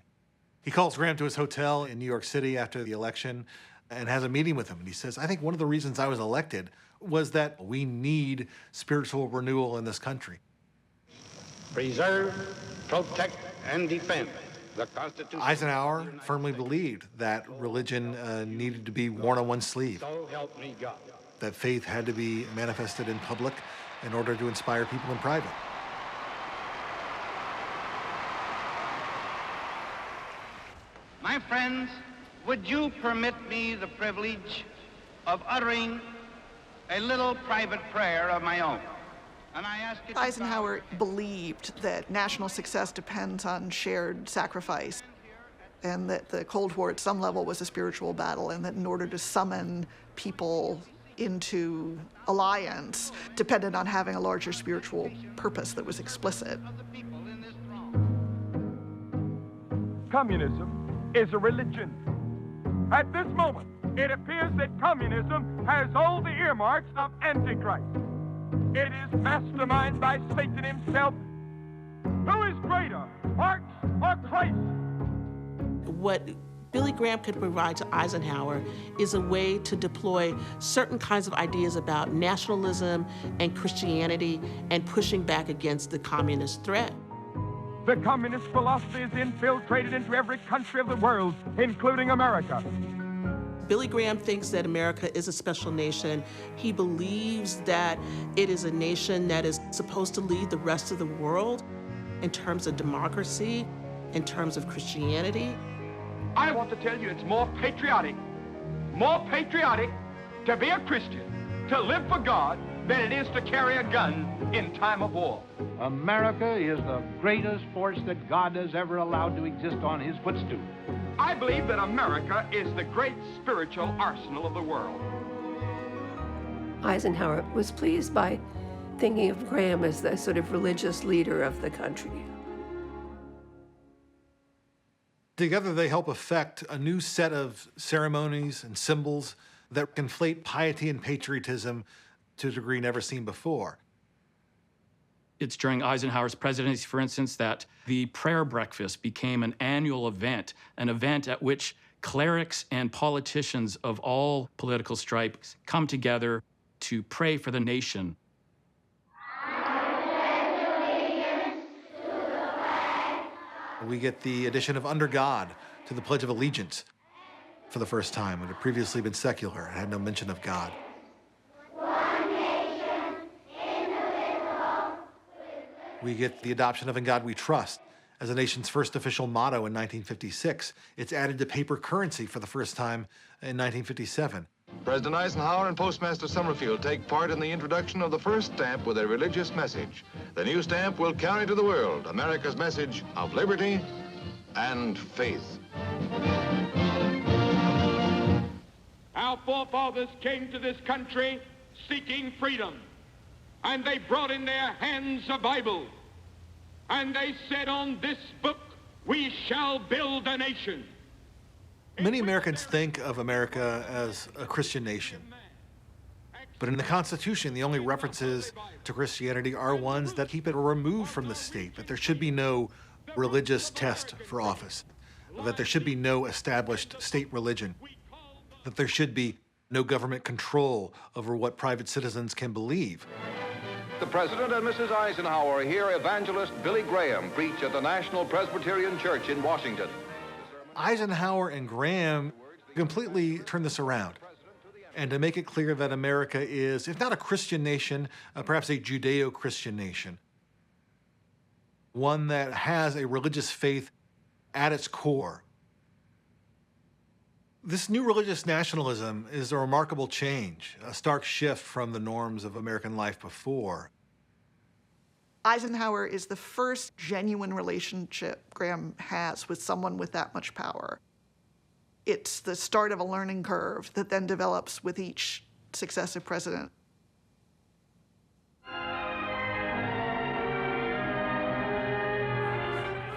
He calls Graham to his hotel in New York City after the election and has a meeting with him. And he says, I think one of the reasons I was elected was that we need spiritual renewal in this country. Preserve, protect, and defend the Constitution. Eisenhower firmly believed that religion needed to be worn on one's sleeve. So help me God. That faith had to be manifested in public in order to inspire people in private. My friends, would you permit me the privilege of uttering a little private prayer of my own? And I ask it. Eisenhower believed that national success depends on shared sacrifice, and that the Cold War at some level was a spiritual battle, and that in order to summon people into alliance depended on having a larger spiritual purpose that was explicit. Communism is a religion. At this moment, it appears that communism has all the earmarks of Antichrist. It is masterminded by Satan himself. Who is greater, Marx or Christ? What Billy Graham could provide to Eisenhower is a way to deploy certain kinds of ideas about nationalism and Christianity and pushing back against the communist threat. The communist philosophy is infiltrated into every country of the world, including America. Billy Graham thinks that America is a special nation. He believes that it is a nation that is supposed to lead the rest of the world in terms of democracy, in terms of Christianity. I want to tell you it's more patriotic to be a Christian, to live for God, than it is to carry a gun in time of war. America is the greatest force that God has ever allowed to exist on his footstool. I believe that America is the great spiritual arsenal of the world. Eisenhower was pleased by thinking of Graham as the sort of religious leader of the country. Together, they help effect a new set of ceremonies and symbols that conflate piety and patriotism to a degree never seen before. It's during Eisenhower's presidency, for instance, that the prayer breakfast became an annual event, an event at which clerics and politicians of all political stripes come together to pray for the nation. We get the addition of Under God to the Pledge of Allegiance for the first time. It had previously been secular. It had no mention of God. We get the adoption of In God We Trust as the nation's first official motto in 1956. It's added to paper currency for the first time in 1957. President Eisenhower and Postmaster Summerfield take part in the introduction of the first stamp with a religious message. The new stamp will carry to the world America's message of liberty and faith. Our forefathers came to this country seeking freedom, and they brought in their hands a Bible, and they said, on this book we shall build a nation. Many Americans think of America as a Christian nation. But in the Constitution, the only references to Christianity are ones that keep it removed from the state, that there should be no religious test for office, that there should be no established state religion, that there should be no government control over what private citizens can believe. The President and Mrs. Eisenhower hear evangelist Billy Graham preach at the National Presbyterian Church in Washington. Eisenhower and Graham completely turned this around, and to make it clear that America is, if not a Christian nation, perhaps a Judeo-Christian nation, one that has a religious faith at its core. This new religious nationalism is a remarkable change, a stark shift from the norms of American life before. Eisenhower is the first genuine relationship Graham has with someone with that much power. It's the start of a learning curve that then develops with each successive president.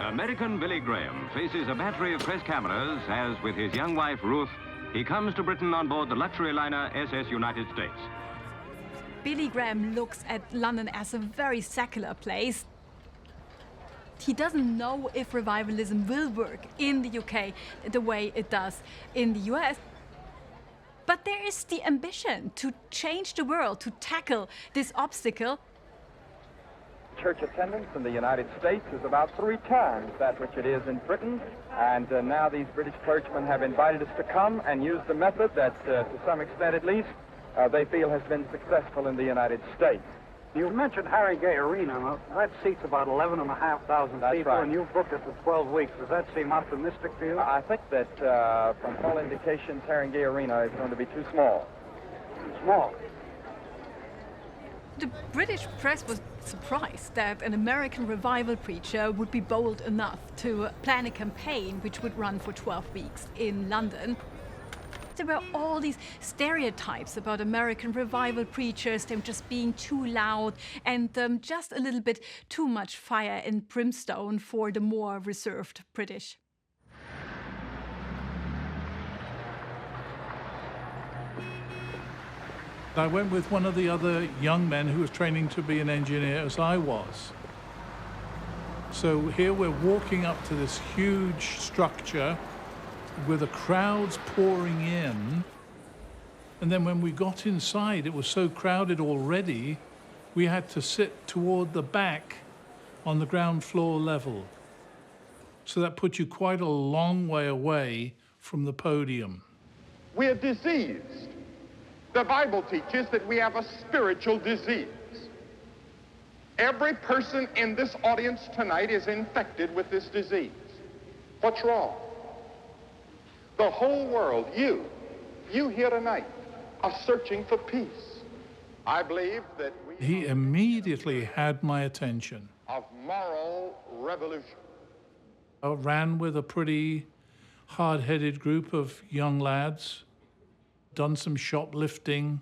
American Billy Graham faces a battery of press cameras as, with his young wife Ruth, he comes to Britain on board the luxury liner SS United States. Billy Graham looks at London as a very secular place. He doesn't know if revivalism will work in the UK the way it does in the US. But there is the ambition to change the world, to tackle this obstacle. Church attendance in the United States is about 3 times that which it is in Britain, and now these British clergymen have invited us to come and use the method that, to some extent at least, they feel has been successful in the United States. You mentioned Harringay Arena. That seats about 11,500 people, right. And you've booked it for 12 weeks. Does that seem optimistic to you? I think that, from all indications, Harringay Arena is going to be too small. Too small? The British press was surprised that an American revival preacher would be bold enough to plan a campaign which would run for 12 weeks in London. There were all these stereotypes about American revival preachers, them just being too loud and just a little bit too much fire and brimstone for the more reserved British. I went with one of the other young men who was training to be an engineer as I was. So here we're walking up to this huge structure with the crowds pouring in. And then when we got inside, it was so crowded already, we had to sit toward the back on the ground floor level. So that put you quite a long way away from the podium. We're diseased. The Bible teaches that we have a spiritual disease. Every person in this audience tonight is infected with this disease. What's wrong? The whole world, you here tonight, are searching for peace. I believe that we He immediately had my attention. of moral revolution. I ran with a pretty hard-headed group of young lads, done some shoplifting,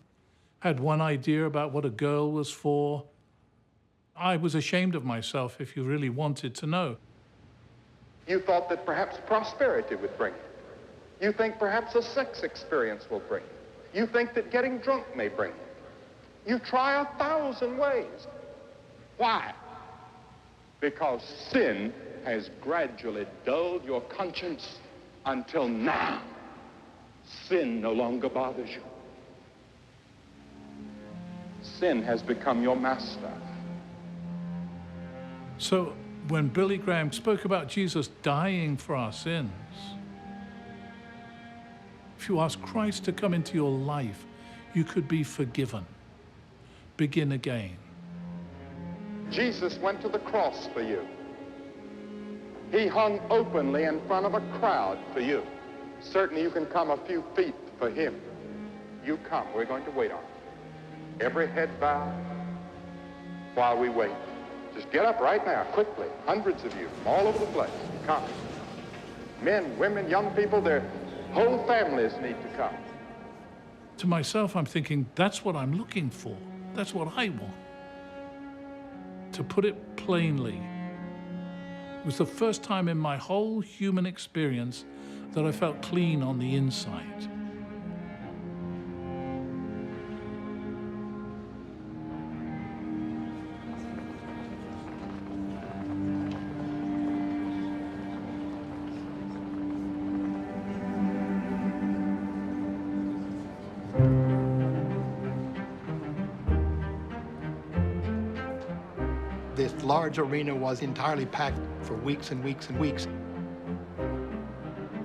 had one idea about what a girl was for. I was ashamed of myself, if you really wanted to know. You thought that perhaps prosperity would bring it. You think perhaps a sex experience will bring it. You think that getting drunk may bring it. You try 1,000 ways. Why? Because sin has gradually dulled your conscience until now sin no longer bothers you. Sin has become your master. So when Billy Graham spoke about Jesus dying for our sins, if you ask Christ to come into your life, you could be forgiven. Begin again. Jesus went to the cross for you. He hung openly in front of a crowd for you. Certainly you can come a few feet for him. You come. We're going to wait on you. Every head bowed while we wait. Just get up right now, quickly. Hundreds of you from all over the place. Come. Men, women, young people, their whole families need to come. To myself, I'm thinking, that's what I'm looking for. That's what I want. To put it plainly, it was the first time in my whole human experience that I felt clean on the inside. This large arena was entirely packed for weeks and weeks and weeks.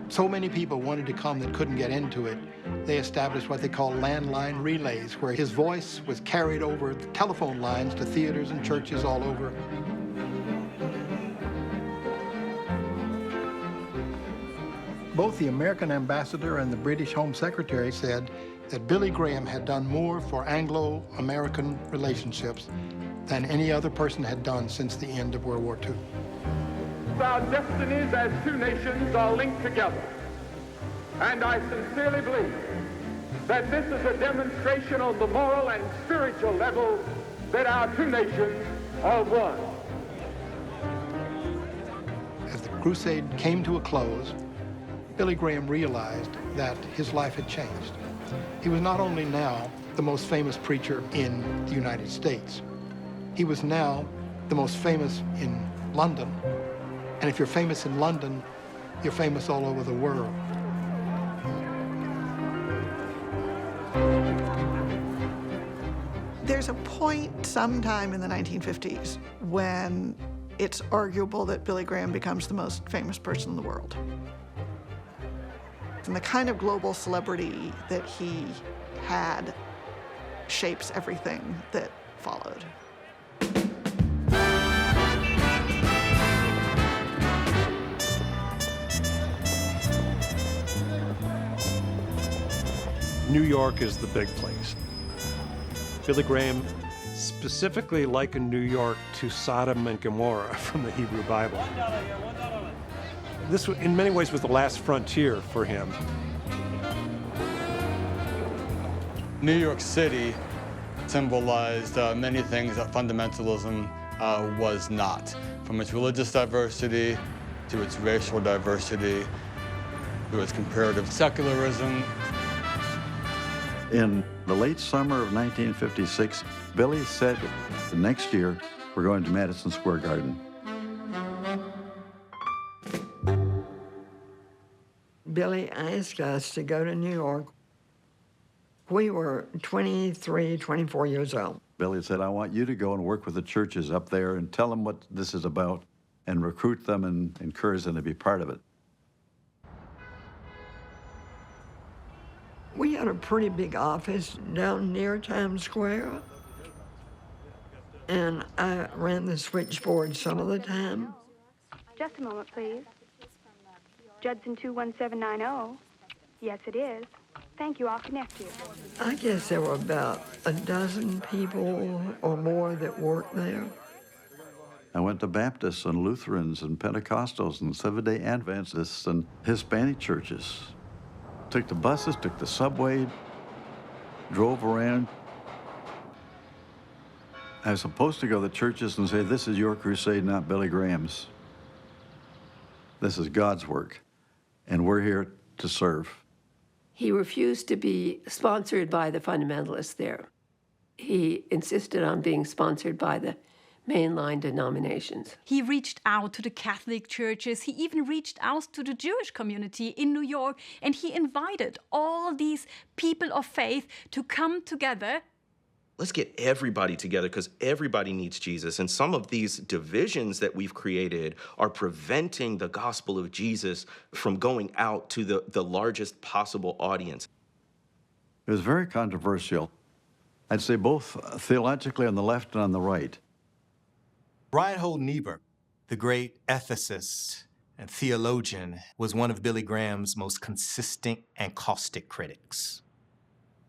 So many people wanted to come that couldn't get into it. They established what they call landline relays, where his voice was carried over the telephone lines to theaters and churches all over. Both the American ambassador and the British Home Secretary said that Billy Graham had done more for Anglo-American relationships than any other person had done since the end of World War II. Our destinies as two nations are linked together. And I sincerely believe that this is a demonstration on the moral and spiritual level that our two nations are one. As the crusade came to a close, Billy Graham realized that his life had changed. He was not only now the most famous preacher in the United States, he was now the most famous in London. And if you're famous in London, you're famous all over the world. There's a point sometime in the 1950s when it's arguable that Billy Graham becomes the most famous person in the world. And the kind of global celebrity that he had shapes everything that followed. New York is the big place. Billy Graham specifically likened New York to Sodom and Gomorrah from the Hebrew Bible. This, in many ways, was the last frontier for him. New York City symbolized many things that fundamentalism was not, from its religious diversity to its racial diversity to its comparative secularism. In the late summer of 1956, Billy said, the next year, we're going to Madison Square Garden. Billy asked us to go to New York. We were 23, 24 years old. Billy said, I want you to go and work with the churches up there and tell them what this is about and recruit them and encourage them to be part of it. We had a pretty big office down near Times Square, and I ran the switchboard some of the time. Just a moment, please. Judson 21790. Yes, it is. Thank you. I'll connect you. I guess there were about a dozen people or more that worked there. I went to Baptists and Lutherans and Pentecostals and Seventh-day Adventists and Hispanic churches. Took the buses, took the subway, drove around. I was supposed to go to the churches and say, this is your crusade, not Billy Graham's. This is God's work, and we're here to serve. He refused to be sponsored by the fundamentalists there. He insisted on being sponsored by the mainline denominations. He reached out to the Catholic churches. He even reached out to the Jewish community in New York, and he invited all these people of faith to come together. Let's get everybody together because everybody needs Jesus. And some of these divisions that we've created are preventing the gospel of Jesus from going out to the largest possible audience. It was very controversial. I'd say both theologically on the left and on the right. Reinhold Niebuhr, the great ethicist and theologian, was one of Billy Graham's most consistent and caustic critics.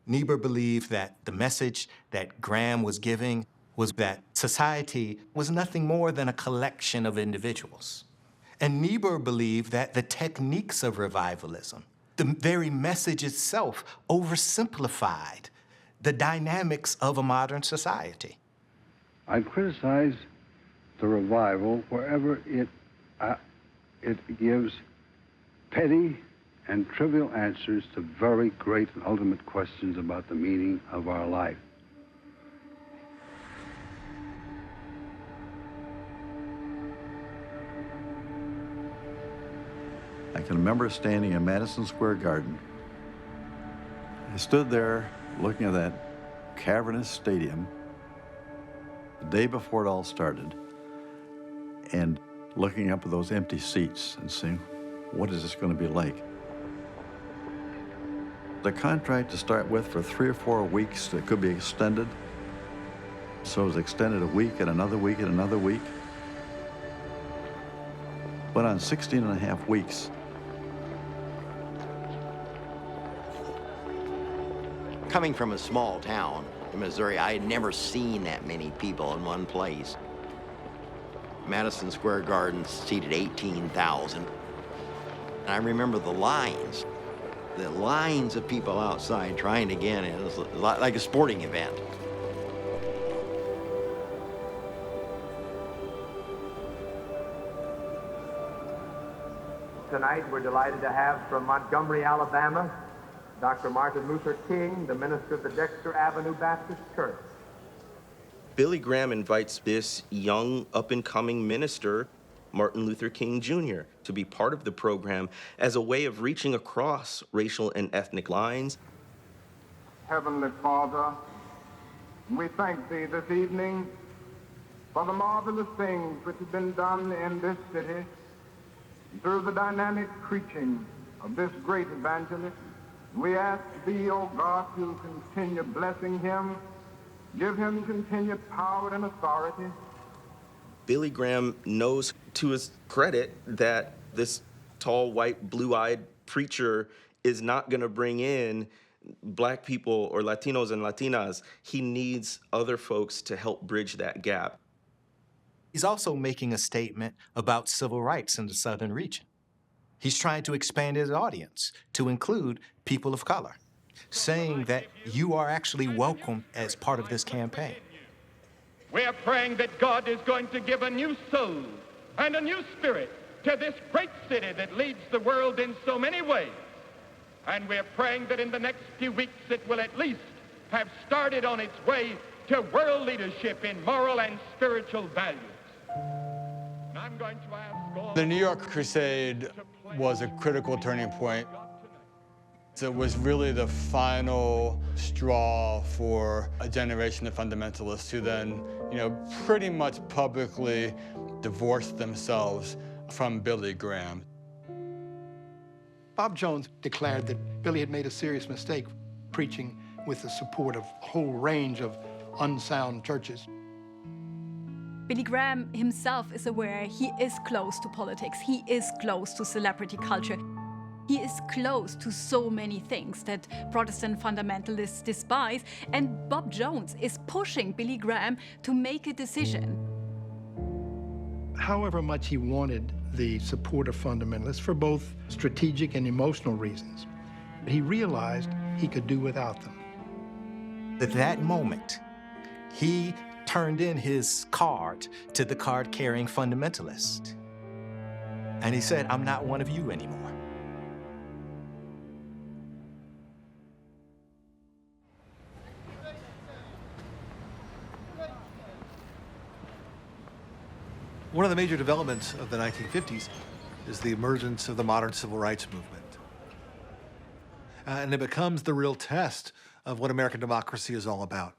Niebuhr believed that the message that Graham was giving was that society was nothing more than a collection of individuals. And Niebuhr believed that the techniques of revivalism, the very message itself, oversimplified the dynamics of a modern society. I criticize the revival wherever it gives petty and trivial answers to very great and ultimate questions about the meaning of our life. I can remember standing in Madison Square Garden. I stood there looking at that cavernous stadium the day before it all started and looking up at those empty seats and saying, what is this going to be like? The contract to start with for 3 or 4 weeks that could be extended. So it was extended a week and another week and another week. But on 16 and a half weeks, coming from a small town in Missouri, I had never seen that many people in one place. Madison Square Garden seated 18,000. And I remember the lines of people outside trying to get in. It was like a sporting event. Tonight, we're delighted to have from Montgomery, Alabama, Dr. Martin Luther King, the minister of the Dexter Avenue Baptist Church. Billy Graham invites this young, up-and-coming minister, Martin Luther King Jr., to be part of the program as a way of reaching across racial and ethnic lines. Heavenly Father, we thank Thee this evening for the marvelous things which have been done in this city through the dynamic preaching of this great evangelist. We ask Thee, O God, to continue blessing him, give him continued power and authority. Billy Graham knows to his credit that this tall, white, blue-eyed preacher is not going to bring in Black people or Latinos and Latinas. He needs other folks to help bridge that gap. He's also making a statement about civil rights in the southern region. He's trying to expand his audience to include people of color, saying that you are actually welcome as part of this campaign. We're praying that God is going to give a new soul and a new spirit to this great city that leads the world in so many ways. And we're praying that in the next few weeks it will at least have started on its way to world leadership in moral and spiritual values. And I'm going to ask all... The New York Crusade was a critical turning point. It was really the final straw for a generation of fundamentalists who then, pretty much publicly divorced themselves from Billy Graham. Bob Jones declared that Billy had made a serious mistake preaching with the support of a whole range of unsound churches. Billy Graham himself is aware he is close to politics. He is close to celebrity culture. He is close to so many things that Protestant fundamentalists despise, and Bob Jones is pushing Billy Graham to make a decision. However much he wanted the support of fundamentalists for both strategic and emotional reasons, he realized he could do without them. At that moment, he turned in his card to the card-carrying fundamentalist. And he said, "I'm not one of you anymore." One of the major developments of the 1950s is the emergence of the modern civil rights movement. And it becomes the real test of what American democracy is all about.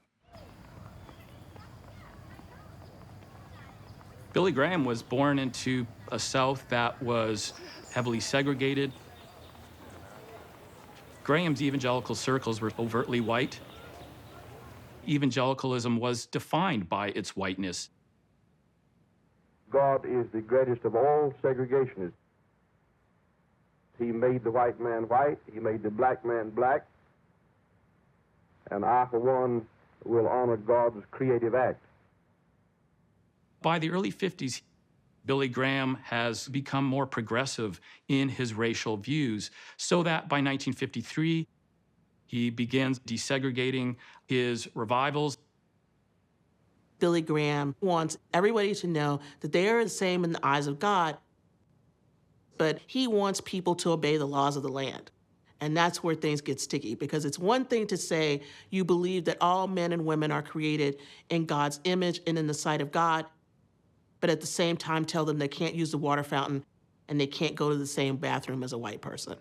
Billy Graham was born into a South that was heavily segregated. Graham's evangelical circles were overtly white. Evangelicalism was defined by its whiteness. God is the greatest of all segregationists. He made the white man white, he made the black man black, and I, for one, will honor God's creative act. By the early 50s, Billy Graham has become more progressive in his racial views, so that by 1953, he begins desegregating his revivals. Billy Graham wants everybody to know that they are the same in the eyes of God, but he wants people to obey the laws of the land. And that's where things get sticky, because it's one thing to say you believe that all men and women are created in God's image and in the sight of God, but at the same time tell them they can't use the water fountain and they can't go to the same bathroom as a white person.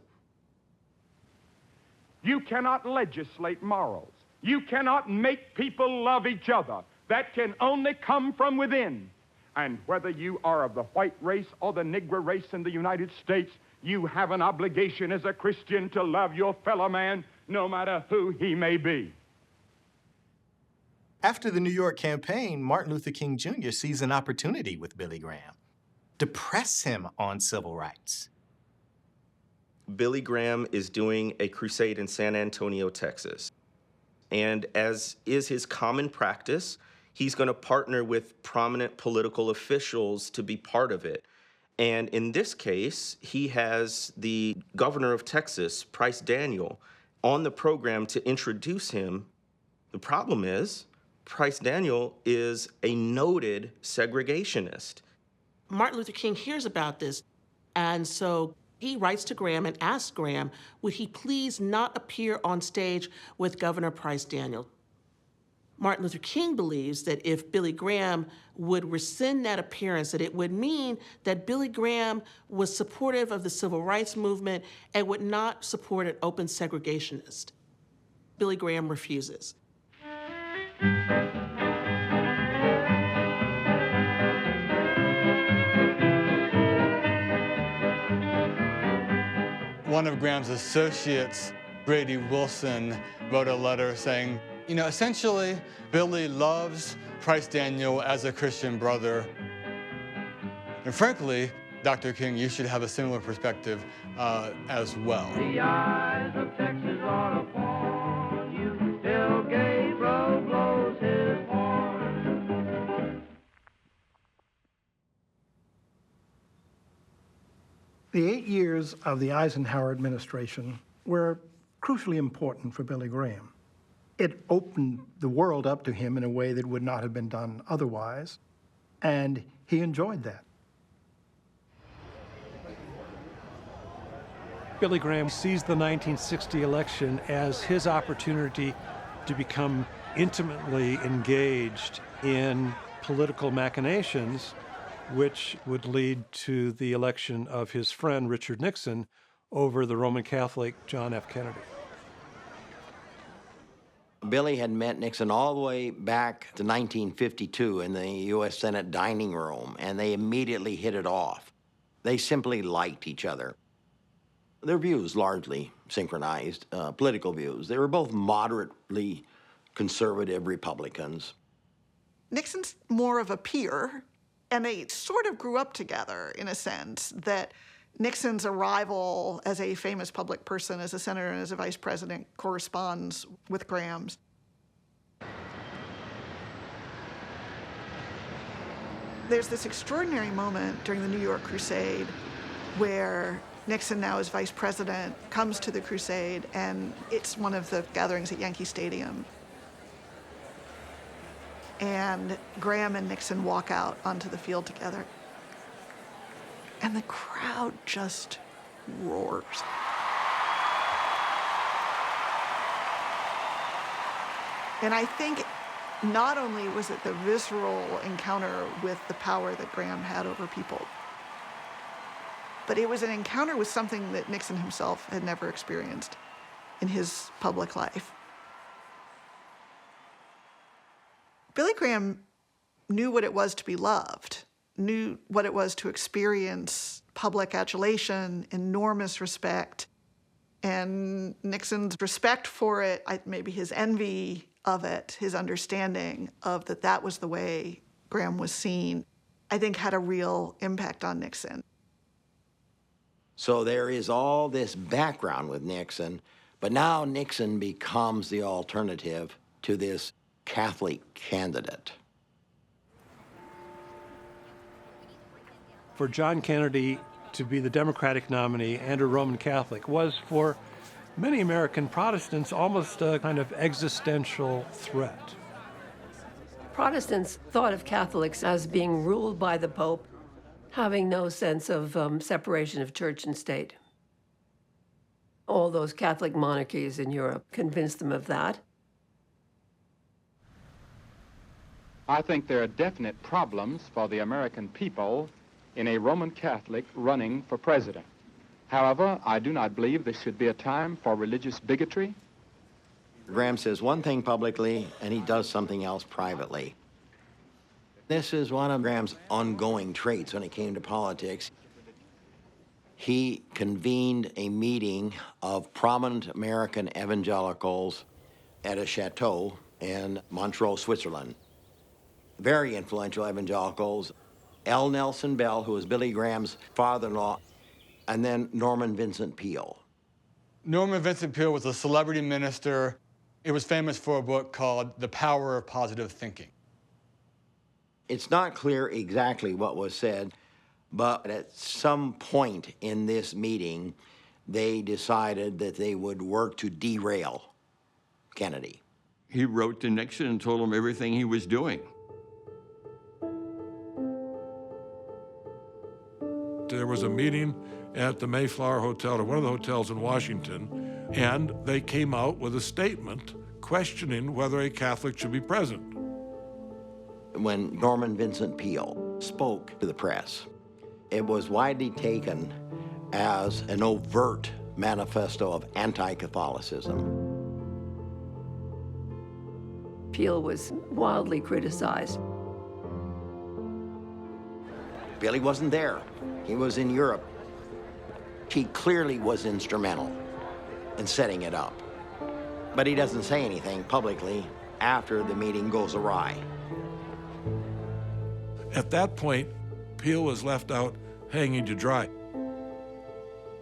You cannot legislate morals. You cannot make people love each other. That can only come from within. And whether you are of the white race or the Negro race in the United States, you have an obligation as a Christian to love your fellow man, no matter who he may be. After the New York campaign, Martin Luther King Jr. sees an opportunity with Billy Graham to press him on civil rights. Billy Graham is doing a crusade in San Antonio, Texas. And as is his common practice, he's going to partner with prominent political officials to be part of it. And in this case, he has the governor of Texas, Price Daniel, on the program to introduce him. The problem is, Price Daniel is a noted segregationist. Martin Luther King hears about this, and so he writes to Graham and asks Graham, would he please not appear on stage with Governor Price Daniel? Martin Luther King believes that if Billy Graham would rescind that appearance, that it would mean that Billy Graham was supportive of the civil rights movement and would not support an open segregationist. Billy Graham refuses. One of Graham's associates, Grady Wilson, wrote a letter saying, you know, essentially, Billy loves Price Daniel as a Christian brother. And frankly, Dr. King, you should have a similar perspective as well. The eyes of Texas are upon you, till Gabriel blows his horn. The 8 years of the Eisenhower administration were crucially important for Billy Graham. It opened the world up to him in a way that would not have been done otherwise, and he enjoyed that. Billy Graham sees the 1960 election as his opportunity to become intimately engaged in political machinations, which would lead to the election of his friend Richard Nixon over the Roman Catholic John F. Kennedy. Billy had met Nixon all the way back to 1952 in the U.S. Senate dining room, and they immediately hit it off. They simply liked each other. Their views largely synchronized, political views. They were both moderately conservative Republicans. Nixon's more of a peer, and they sort of grew up together in a sense that Nixon's arrival as a famous public person, as a senator and as a vice president, corresponds with Graham's. There's this extraordinary moment during the New York Crusade where Nixon, now as vice president, comes to the crusade, and it's one of the gatherings at Yankee Stadium. And Graham and Nixon walk out onto the field together. And the crowd just roars. And I think not only was it the visceral encounter with the power that Graham had over people, but it was an encounter with something that Nixon himself had never experienced in his public life. Billy Graham knew what it was to be loved, knew what it was to experience public adulation, enormous respect, and Nixon's respect for it, maybe his envy of it, his understanding of that was the way Graham was seen, I think had a real impact on Nixon. So there is all this background with Nixon, but now Nixon becomes the alternative to this Catholic candidate. For John Kennedy to be the Democratic nominee and a Roman Catholic was, for many American Protestants, almost a kind of existential threat. Protestants thought of Catholics as being ruled by the Pope, having no sense of separation of church and state. All those Catholic monarchies in Europe convinced them of that. I think there are definite problems for the American people in a Roman Catholic running for president. However, I do not believe this should be a time for religious bigotry. Graham says one thing publicly, and he does something else privately. This is one of Graham's ongoing traits when it came to politics. He convened a meeting of prominent American evangelicals at a chateau in Montreux, Switzerland. Very influential evangelicals. L. Nelson Bell, who was Billy Graham's father-in-law, and then Norman Vincent Peale. Norman Vincent Peale was a celebrity minister. It was famous for a book called The Power of Positive Thinking. It's not clear exactly what was said, but at some point in this meeting, they decided that they would work to derail Kennedy. He wrote to Nixon and told him everything he was doing. There was a meeting at the Mayflower Hotel, or one of the hotels in Washington, and they came out with a statement questioning whether a Catholic should be president. When Norman Vincent Peale spoke to the press, it was widely taken as an overt manifesto of anti-Catholicism. Peale was wildly criticized. Billy wasn't there. He was in Europe. He clearly was instrumental in setting it up. But he doesn't say anything publicly after the meeting goes awry. At that point, Peale was left out hanging to dry.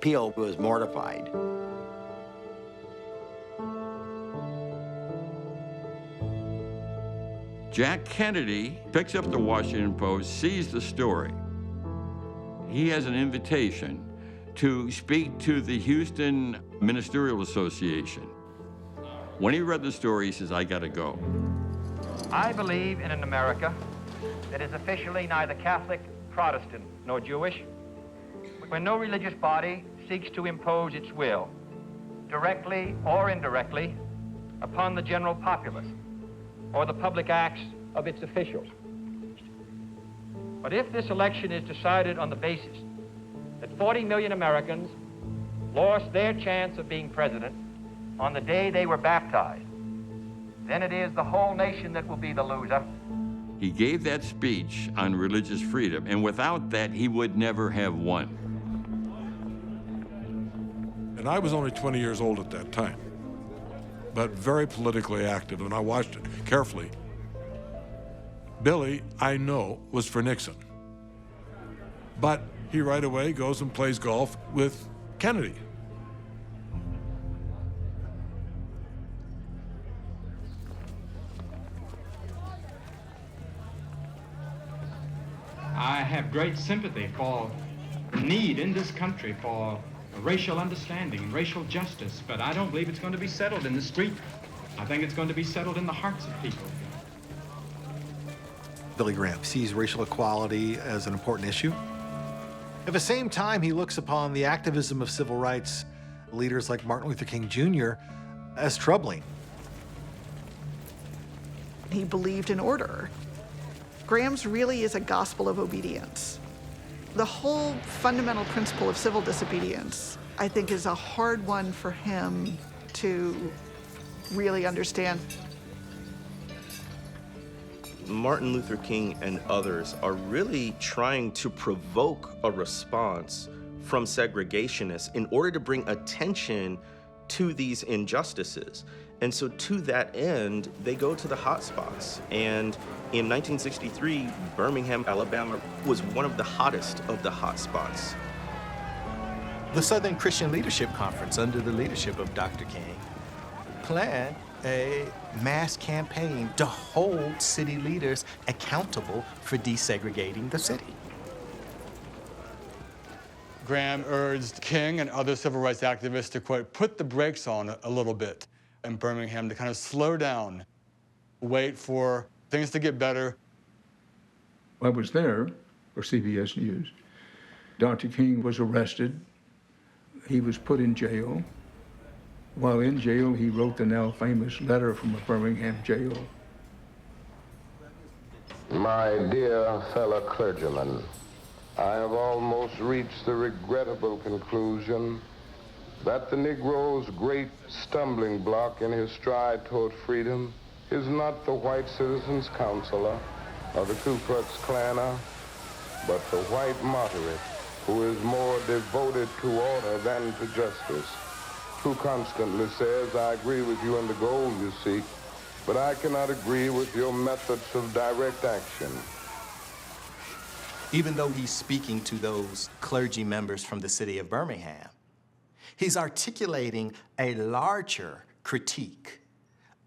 Peale was mortified. Jack Kennedy picks up the Washington Post, sees the story. He has an invitation to speak to the Houston Ministerial Association. When he read the story, he says, I gotta go. I believe in an America that is officially neither Catholic, Protestant, nor Jewish, where no religious body seeks to impose its will, directly or indirectly, upon the general populace or the public acts of its officials. But if this election is decided on the basis that 40 million Americans lost their chance of being president on the day they were baptized, then it is the whole nation that will be the loser. He gave that speech on religious freedom, and without that, he would never have won. And I was only 20 years old at that time, but very politically active, and I watched it carefully. Billy, I know, was for Nixon. But he right away goes and plays golf with Kennedy. I have great sympathy for the need in this country for racial understanding and racial justice, but I don't believe it's going to be settled in the street. I think it's going to be settled in the hearts of people. Billy Graham sees racial equality as an important issue. At the same time, he looks upon the activism of civil rights leaders like Martin Luther King Jr. as troubling. He believed in order. Graham's really is a gospel of obedience. The whole fundamental principle of civil disobedience, I think, is a hard one for him to really understand. Martin Luther King and others are really trying to provoke a response from segregationists in order to bring attention to these injustices. And so to that end, they go to the hot spots. And in 1963, Birmingham, Alabama was one of the hottest of the hot spots. The Southern Christian Leadership Conference, under the leadership of Dr. King, planned a mass campaign to hold city leaders accountable for desegregating the city. Graham urged King and other civil rights activists to, quote, put the brakes on a little bit in Birmingham, to kind of slow down, wait for things to get better. I was there for CBS News. Dr. King was arrested. He was put in jail. While in jail, he wrote the now famous letter from a Birmingham jail. My dear fellow clergymen, I have almost reached the regrettable conclusion that the Negro's great stumbling block in his stride toward freedom is not the white citizens' counselor or the Ku Klux Klaner, but the white moderate who is more devoted to order than to justice, who constantly says, I agree with you in the goal you seek, but I cannot agree with your methods of direct action. Even though he's speaking to those clergy members from the city of Birmingham, he's articulating a larger critique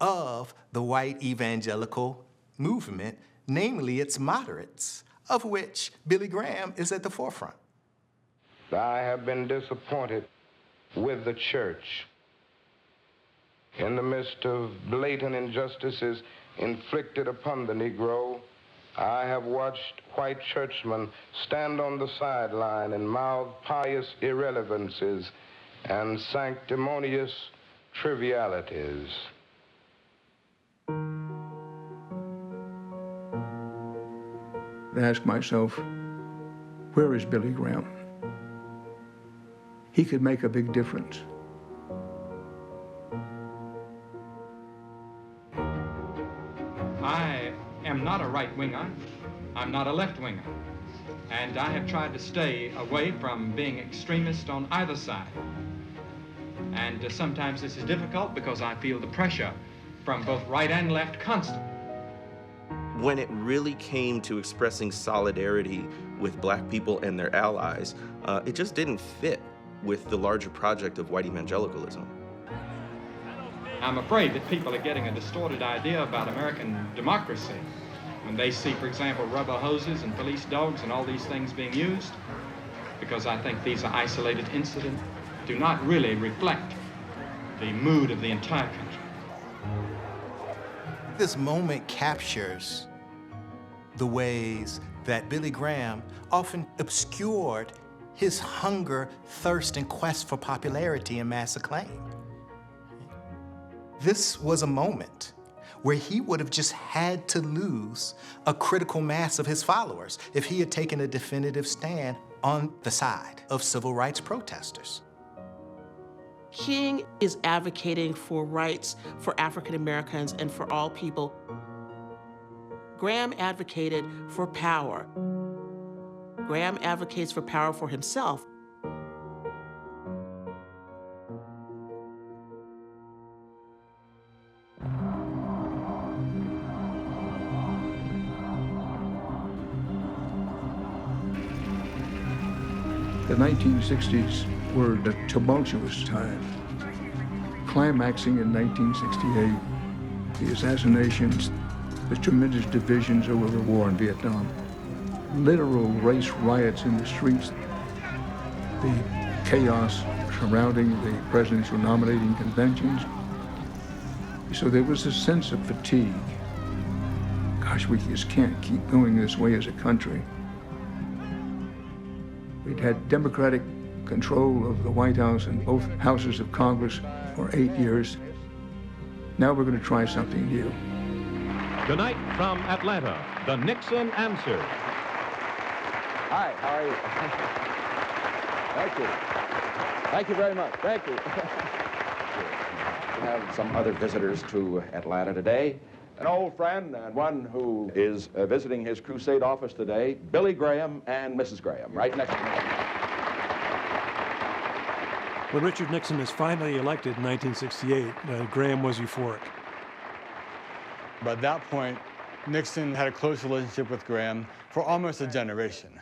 of the white evangelical movement, namely its moderates, of which Billy Graham is at the forefront. I have been disappointed with the church. In the midst of blatant injustices inflicted upon the Negro, I have watched white churchmen stand on the sideline and mouth pious irrelevancies and sanctimonious trivialities. I ask myself, where is Billy Graham? He could make a big difference. I am not a right-winger. I'm not a left-winger. And I have tried to stay away from being extremist on either side. And sometimes this is difficult because I feel the pressure from both right and left constant. When it really came to expressing solidarity with black people and their allies, it just didn't fit with the larger project of white evangelicalism. I'm afraid that people are getting a distorted idea about American democracy when they see, for example, rubber hoses and police dogs and all these things being used, because I think these are isolated incidents, do not really reflect the mood of the entire country. This moment captures the ways that Billy Graham often obscured his hunger, thirst, and quest for popularity and mass acclaim. This was a moment where he would have just had to lose a critical mass of his followers if he had taken a definitive stand on the side of civil rights protesters. King is advocating for rights for African Americans and for all people. Graham advocated for power. Graham advocates for power for himself. 1960s were the tumultuous time, climaxing in 1968, the assassinations, the tremendous divisions over the war in Vietnam, literal race riots in the streets, the chaos surrounding the presidential nominating conventions. So there was a sense of fatigue. Gosh, we just can't keep going this way as a country. We'd had Democratic control of the White House and both houses of Congress for 8 years. Now we're going to try something new. Tonight from Atlanta, the Nixon Answer. Hi, how are you? Thank you. Thank you very much. Thank you. We have some other visitors to Atlanta today. An old friend and one who is visiting his crusade office today, Billy Graham and Mrs. Graham, right next to me. When Richard Nixon is finally elected in 1968, Graham was euphoric. By that point, Nixon had a close relationship with Graham for almost a generation.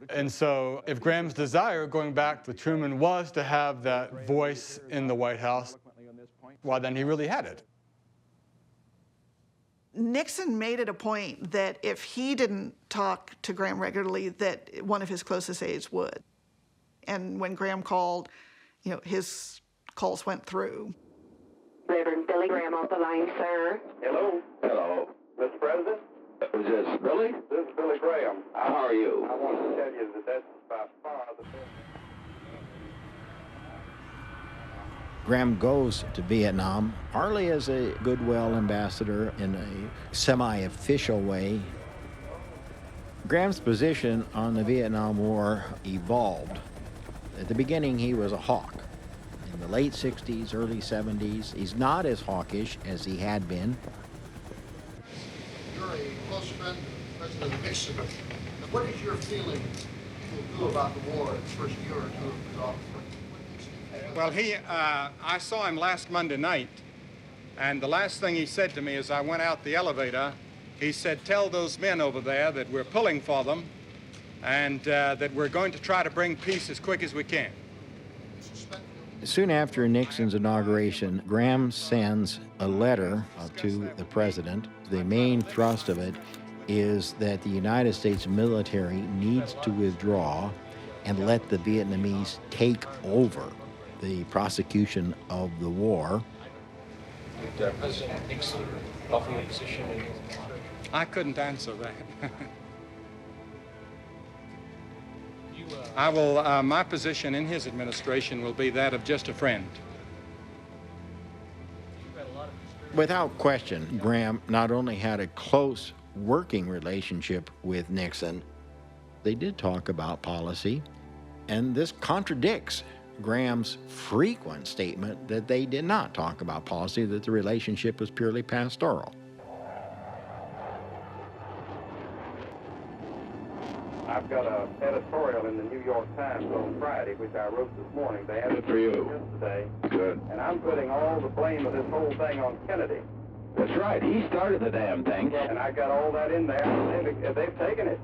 And so if Graham's desire going back to Truman was to have that voice in the White House, well, then he really had it. Nixon made it a point that if he didn't talk to Graham regularly, that one of his closest aides would. And when Graham called, his calls went through. Reverend Billy Graham off the line, sir. Hello. Hello. Mr. President? Is this Billy? This is Billy Graham. How are you? I want to tell you that that's by far the best. Graham goes to Vietnam, partly as a goodwill ambassador in a semi-official way. Graham's position on the Vietnam War evolved. At the beginning, he was a hawk. In the late 60s, early 70s, he's not as hawkish as he had been. You're a close friend of President Nixon. What is your feeling will do about the war in the first year or two of his office? Well, I saw him last Monday night, and the last thing he said to me as I went out the elevator, he said, tell those men over there that we're pulling for them and that we're going to try to bring peace as quick as we can. Soon after Nixon's inauguration, Graham sends a letter to the president. The main thrust of it is that the United States military needs to withdraw and let the Vietnamese take over the prosecution of the war. Did President Nixon offer you a position in... I couldn't answer that. My position in his administration will be that of just a friend. Without question, Graham not only had a close working relationship with Nixon, they did talk about policy, and this contradicts Graham's frequent statement that they did not talk about policy, that the relationship was purely pastoral. I've got an editorial in the New York Times on Friday, which I wrote this morning. They had it for you. Yesterday. Good. And I'm putting all the blame of this whole thing on Kennedy. That's right. He started the damn thing. And I got all that in there. They've taken it.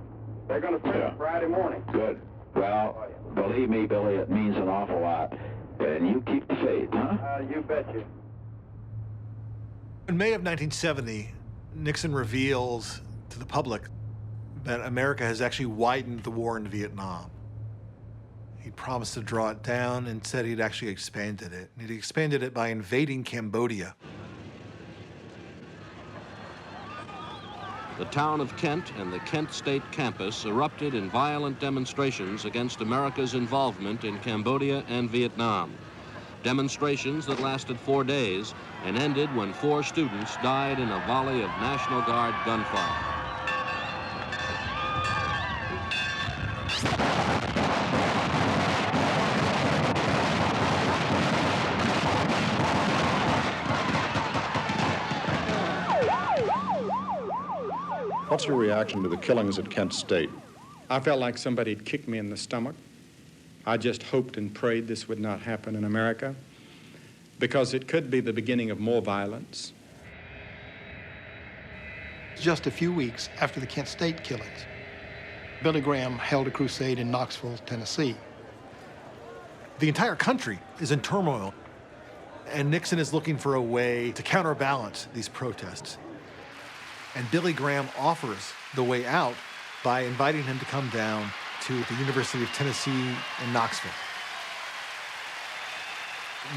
They're going to print it Friday morning. Good. Well, believe me, Billy, it means an awful lot. And you keep the faith, huh? You betcha. In May of 1970, Nixon reveals to the public that America has actually widened the war in Vietnam. He promised to draw it down and said he'd actually expanded it. And he'd expanded it by invading Cambodia. The town of Kent and the Kent State campus erupted in violent demonstrations against America's involvement in Cambodia and Vietnam. Demonstrations that lasted 4 days and ended when 4 students died in a volley of National Guard gunfire. What's your reaction to the killings at Kent State? I felt like somebody had kicked me in the stomach. I just hoped and prayed this would not happen in America because it could be the beginning of more violence. Just a few weeks after the Kent State killings, Billy Graham held a crusade in Knoxville, Tennessee. The entire country is in turmoil, and Nixon is looking for a way to counterbalance these protests. And Billy Graham offers the way out by inviting him to come down to the University of Tennessee in Knoxville.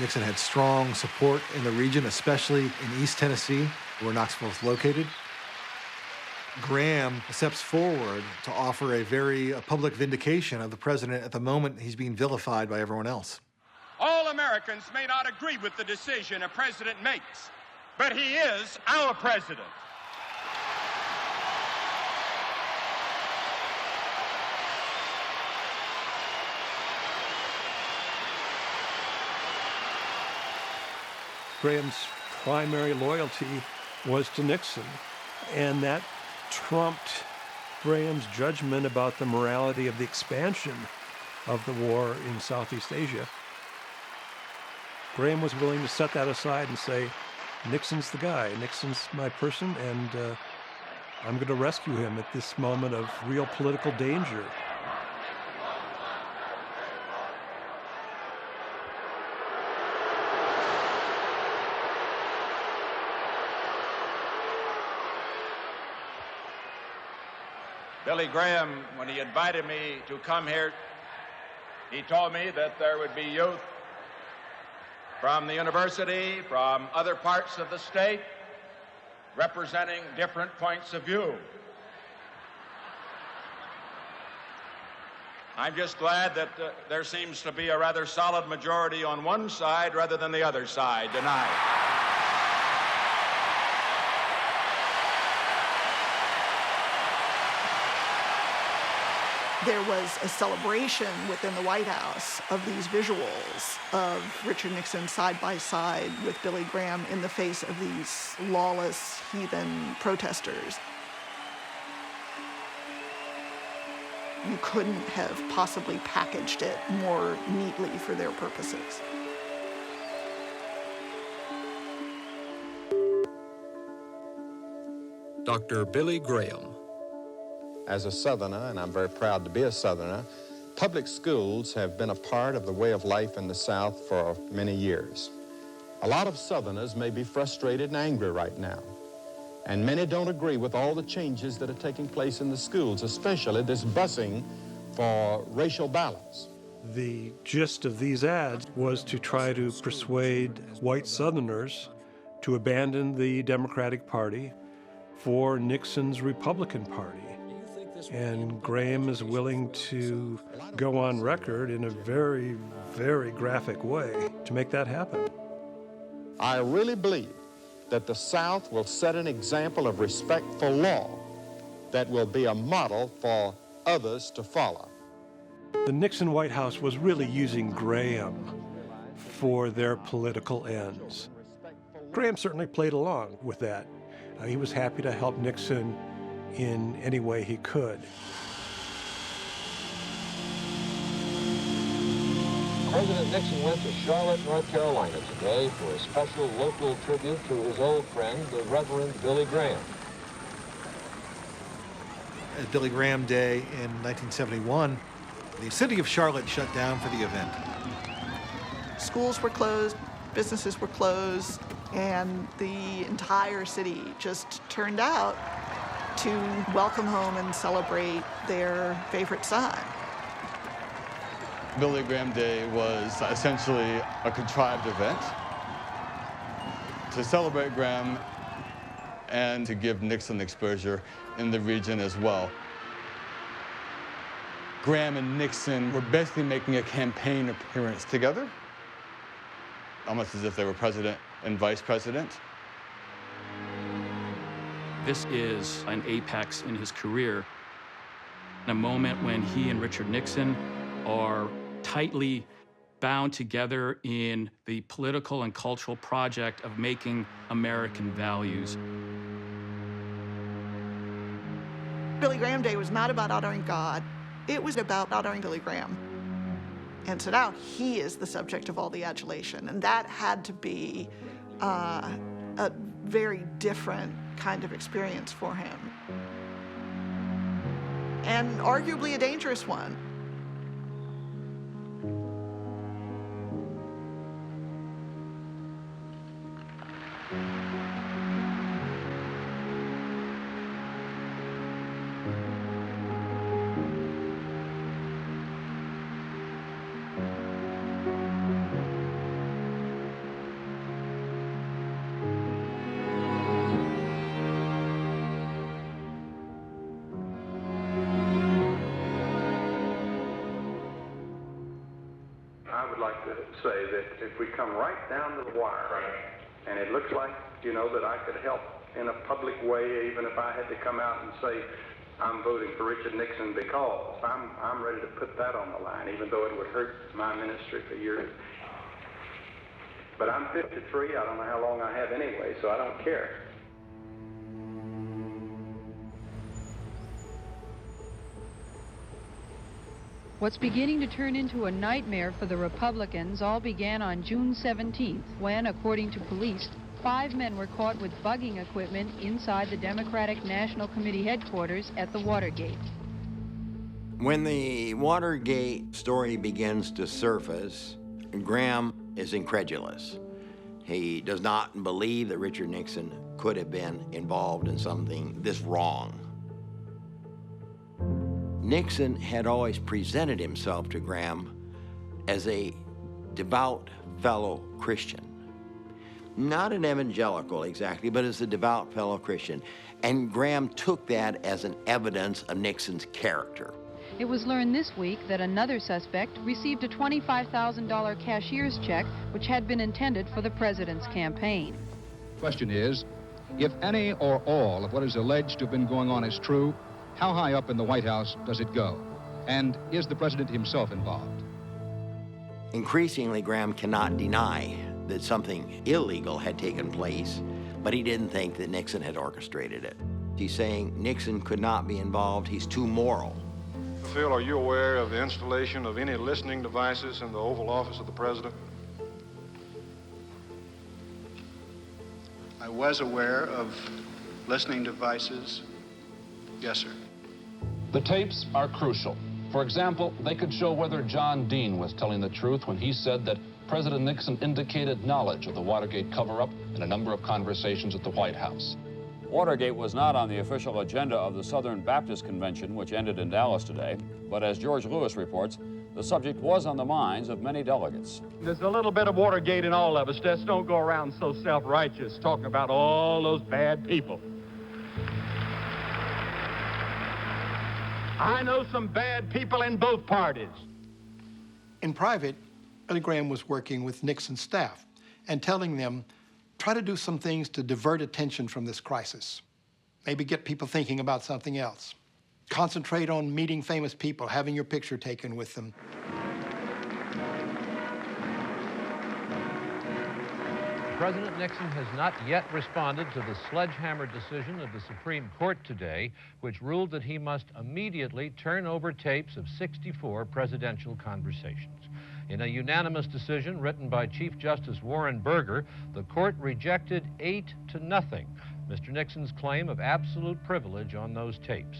Nixon had strong support in the region, especially in East Tennessee, where Knoxville is located. Graham steps forward to offer a public vindication of the president at the moment he's being vilified by everyone else. All Americans may not agree with the decision a president makes, but he is our president. Graham's primary loyalty was to Nixon, and that trumped Graham's judgment about the morality of the expansion of the war in Southeast Asia. Graham was willing to set that aside and say, Nixon's the guy, Nixon's my person, and I'm going to rescue him at this moment of real political danger. Billy Graham, when he invited me to come here, he told me that there would be youth from the university, from other parts of the state, representing different points of view. I'm just glad that there seems to be a rather solid majority on one side rather than the other side tonight. There was a celebration within the White House of these visuals of Richard Nixon side by side with Billy Graham in the face of these lawless, heathen protesters. You couldn't have possibly packaged it more neatly for their purposes. Dr. Billy Graham. As a Southerner, and I'm very proud to be a Southerner, public schools have been a part of the way of life in the South for many years. A lot of Southerners may be frustrated and angry right now, and many don't agree with all the changes that are taking place in the schools, especially this busing for racial balance. The gist of these ads was to try to persuade white Southerners to abandon the Democratic Party for Nixon's Republican Party. And Graham is willing to go on record in a very, very graphic way to make that happen. I really believe that the South will set an example of respect for law that will be a model for others to follow. The Nixon White House was really using Graham for their political ends. Graham certainly played along with that. He was happy to help Nixon in any way he could. President Nixon went to Charlotte, North Carolina today for a special local tribute to his old friend, the Reverend Billy Graham. At Billy Graham Day in 1971, the city of Charlotte shut down for the event. Schools were closed, businesses were closed, and the entire city just turned out to welcome home and celebrate their favorite son. Billy Graham Day was essentially a contrived event to celebrate Graham and to give Nixon exposure in the region as well. Graham and Nixon were basically making a campaign appearance together, almost as if they were president and vice president. This is an apex in his career, a moment when he and Richard Nixon are tightly bound together in the political and cultural project of making American values. Billy Graham Day was not about honoring God. It was about honoring Billy Graham. And so now he is the subject of all the adulation. And that had to be a very different kind of experience for him. And arguably a dangerous one. would like to say that if we come right down to the wire, and it looks like, that I could help in a public way, even if I had to come out and say, I'm voting for Richard Nixon because I'm ready to put that on the line, even though it would hurt my ministry for years. But I'm 53. I don't know how long I have anyway, so I don't care. What's beginning to turn into a nightmare for the Republicans all began on June 17th, when, according to police, 5 men were caught with bugging equipment inside the Democratic National Committee headquarters at the Watergate. When the Watergate story begins to surface, Graham is incredulous. He does not believe that Richard Nixon could have been involved in something this wrong. Nixon had always presented himself to Graham as a devout fellow Christian. Not an evangelical exactly, but as a devout fellow Christian. And Graham took that as an evidence of Nixon's character. It was learned this week that another suspect received a $25,000 cashier's check, which had been intended for the president's campaign. The question is, if any or all of what is alleged to have been going on is true, how high up in the White House does it go? And is the president himself involved? Increasingly, Graham cannot deny that something illegal had taken place, but he didn't think that Nixon had orchestrated it. He's saying Nixon could not be involved. He's too moral. Phil, are you aware of the installation of any listening devices in the Oval Office of the President? I was aware of listening devices. Yes, sir. The tapes are crucial. For example, they could show whether John Dean was telling the truth when he said that President Nixon indicated knowledge of the Watergate cover-up in a number of conversations at the White House. Watergate was not on the official agenda of the Southern Baptist Convention, which ended in Dallas today, but as George Lewis reports, the subject was on the minds of many delegates. There's a little bit of Watergate in all of us. Just don't go around so self-righteous, talking about all those bad people. I know some bad people in both parties. In private, Billy Graham was working with Nixon's staff and telling them, try to do some things to divert attention from this crisis. Maybe get people thinking about something else. Concentrate on meeting famous people, having your picture taken with them. President Nixon has not yet responded to the sledgehammer decision of the Supreme Court today, which ruled that he must immediately turn over tapes of 64 presidential conversations. In a unanimous decision written by Chief Justice Warren Burger, the court rejected 8-0 Mr. Nixon's claim of absolute privilege on those tapes.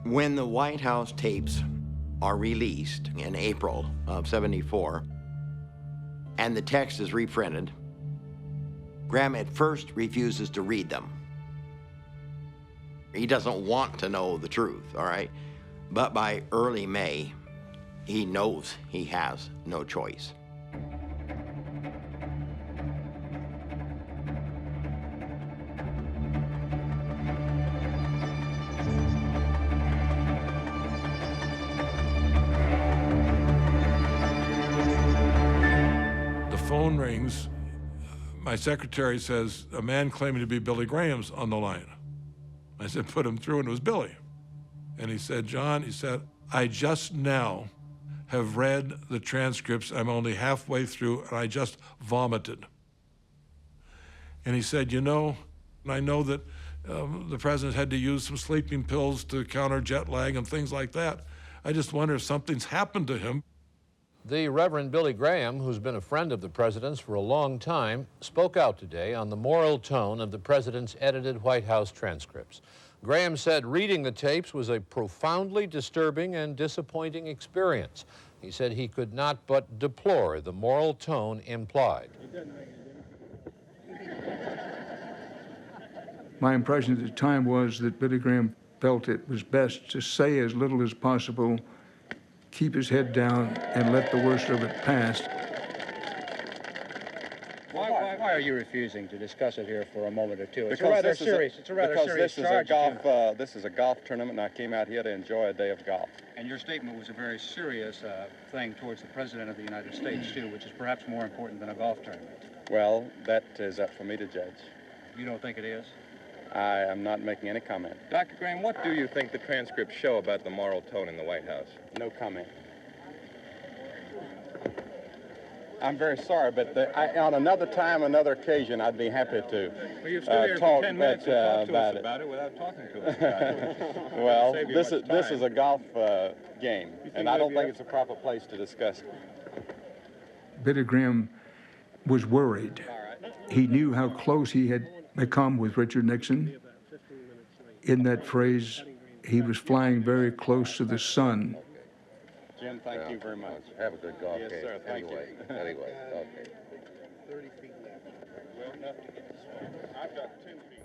When the White House tapes are released in April of '74, and the text is reprinted, Graham at first refuses to read them. He doesn't want to know the truth, all right? But by early May, he knows he has no choice. Phone rings. My secretary says, a man claiming to be Billy Graham's on the line. I said, put him through, and it was Billy. And he said, John, he said, I just now have read the transcripts. I'm only halfway through, and I just vomited. And he said, you know, I know that the president had to use some sleeping pills to counter jet lag and things like that. I just wonder if something's happened to him. The Reverend Billy Graham, who's been a friend of the president's for a long time, spoke out today on the moral tone of the president's edited White House transcripts. Graham said reading the tapes was a profoundly disturbing and disappointing experience. He said he could not but deplore the moral tone implied. My impression at the time was that Billy Graham felt it was best to say as little as possible, keep his head down, and let the worst of it pass. Why Why are you refusing to discuss it here for a moment or two? It's Because a rather this is a- serious. It's a rather because serious this charge. is a golf. This is a golf tournament, and I came out here to enjoy a day of golf. And your statement was a very serious thing towards the President of the United States, too, which is perhaps more important than a golf tournament. Well, that is up for me to judge. You don't think it is? I am not making any comment. Dr. Graham, what do you think the transcripts show about the moral tone in the White House? No comment. I'm very sorry, but on another time, another occasion, I'd be happy to Well, you've stood here talk for 10 minutes and talked to us it. about it without talking to us about it. Well, Save you this much is time. a golf game, and I don't maybe think it's a proper place to discuss it. Billy Graham was worried. He knew how close he had become with Richard Nixon. In that phrase, he was flying very close to the sun. Jim, thank you very much. Have a good golf Yes, game. sir. Thank you. Anyway, okay. 30 feet left. Well, nothing. I've got 10 feet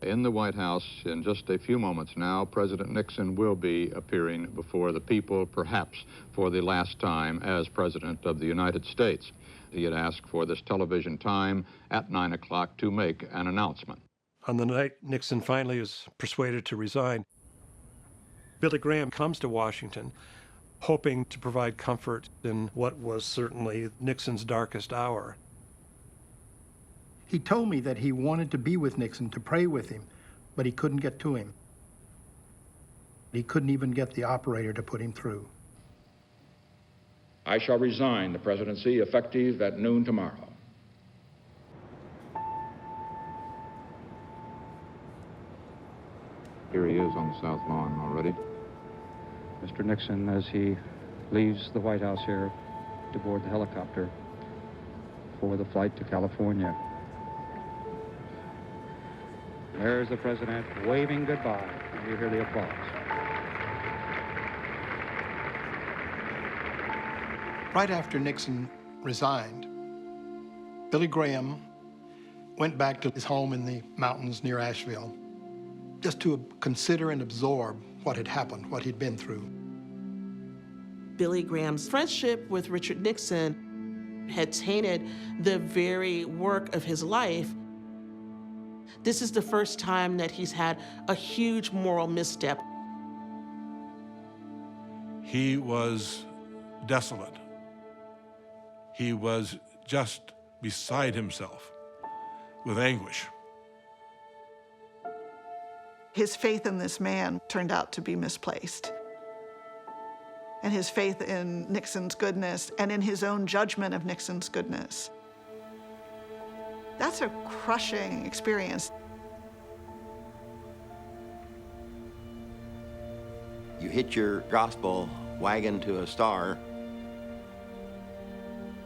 left. In the White House, in just a few moments now, President Nixon will be appearing before the people, perhaps for the last time as President of the United States. He had asked for this television time at 9 o'clock to make an announcement. On the night Nixon finally is persuaded to resign, Billy Graham comes to Washington hoping to provide comfort in what was certainly Nixon's darkest hour. He told me that he wanted to be with Nixon, to pray with him, but he couldn't get to him. He couldn't even get the operator to put him through. I shall resign the presidency effective at noon tomorrow. Here he is on the South Lawn already. Mr. Nixon, as he leaves the White House here to board the helicopter for the flight to California. There's the President waving goodbye, and you hear the applause. Right after Nixon resigned, Billy Graham went back to his home in the mountains near Asheville just to consider and absorb what had happened, what he'd been through. Billy Graham's friendship with Richard Nixon had tainted the very work of his life. This is the first time that he's had a huge moral misstep. He was desolate. He was just beside himself with anguish. His faith in this man turned out to be misplaced. And his faith in Nixon's goodness and in his own judgment of Nixon's goodness. That's a crushing experience. You hit your gospel wagon to a star.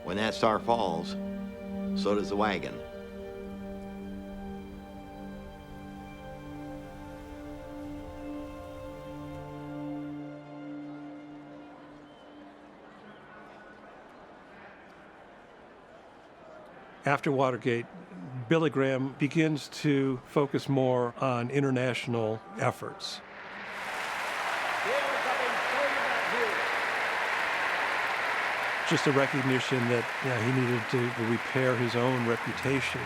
When that star falls, so does the wagon. After Watergate, Billy Graham begins to focus more on international efforts. Just a recognition that he needed to repair his own reputation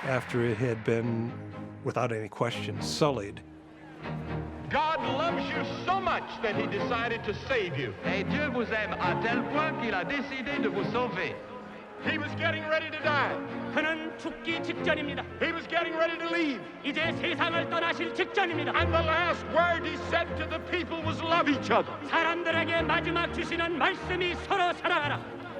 after it had been, without any question, sullied. God loves you so much that he decided to save you. Et Dieu vous aime à tel point qu'il a décidé de vous sauver. He was getting ready to die. 그는 죽기 직전입니다. He was getting ready to leave. 이제 세상을 떠나실 직전입니다. And the last word he said to the people was love each other. 사람들에게 마지막 주시는 말씀이 서로 사랑하라.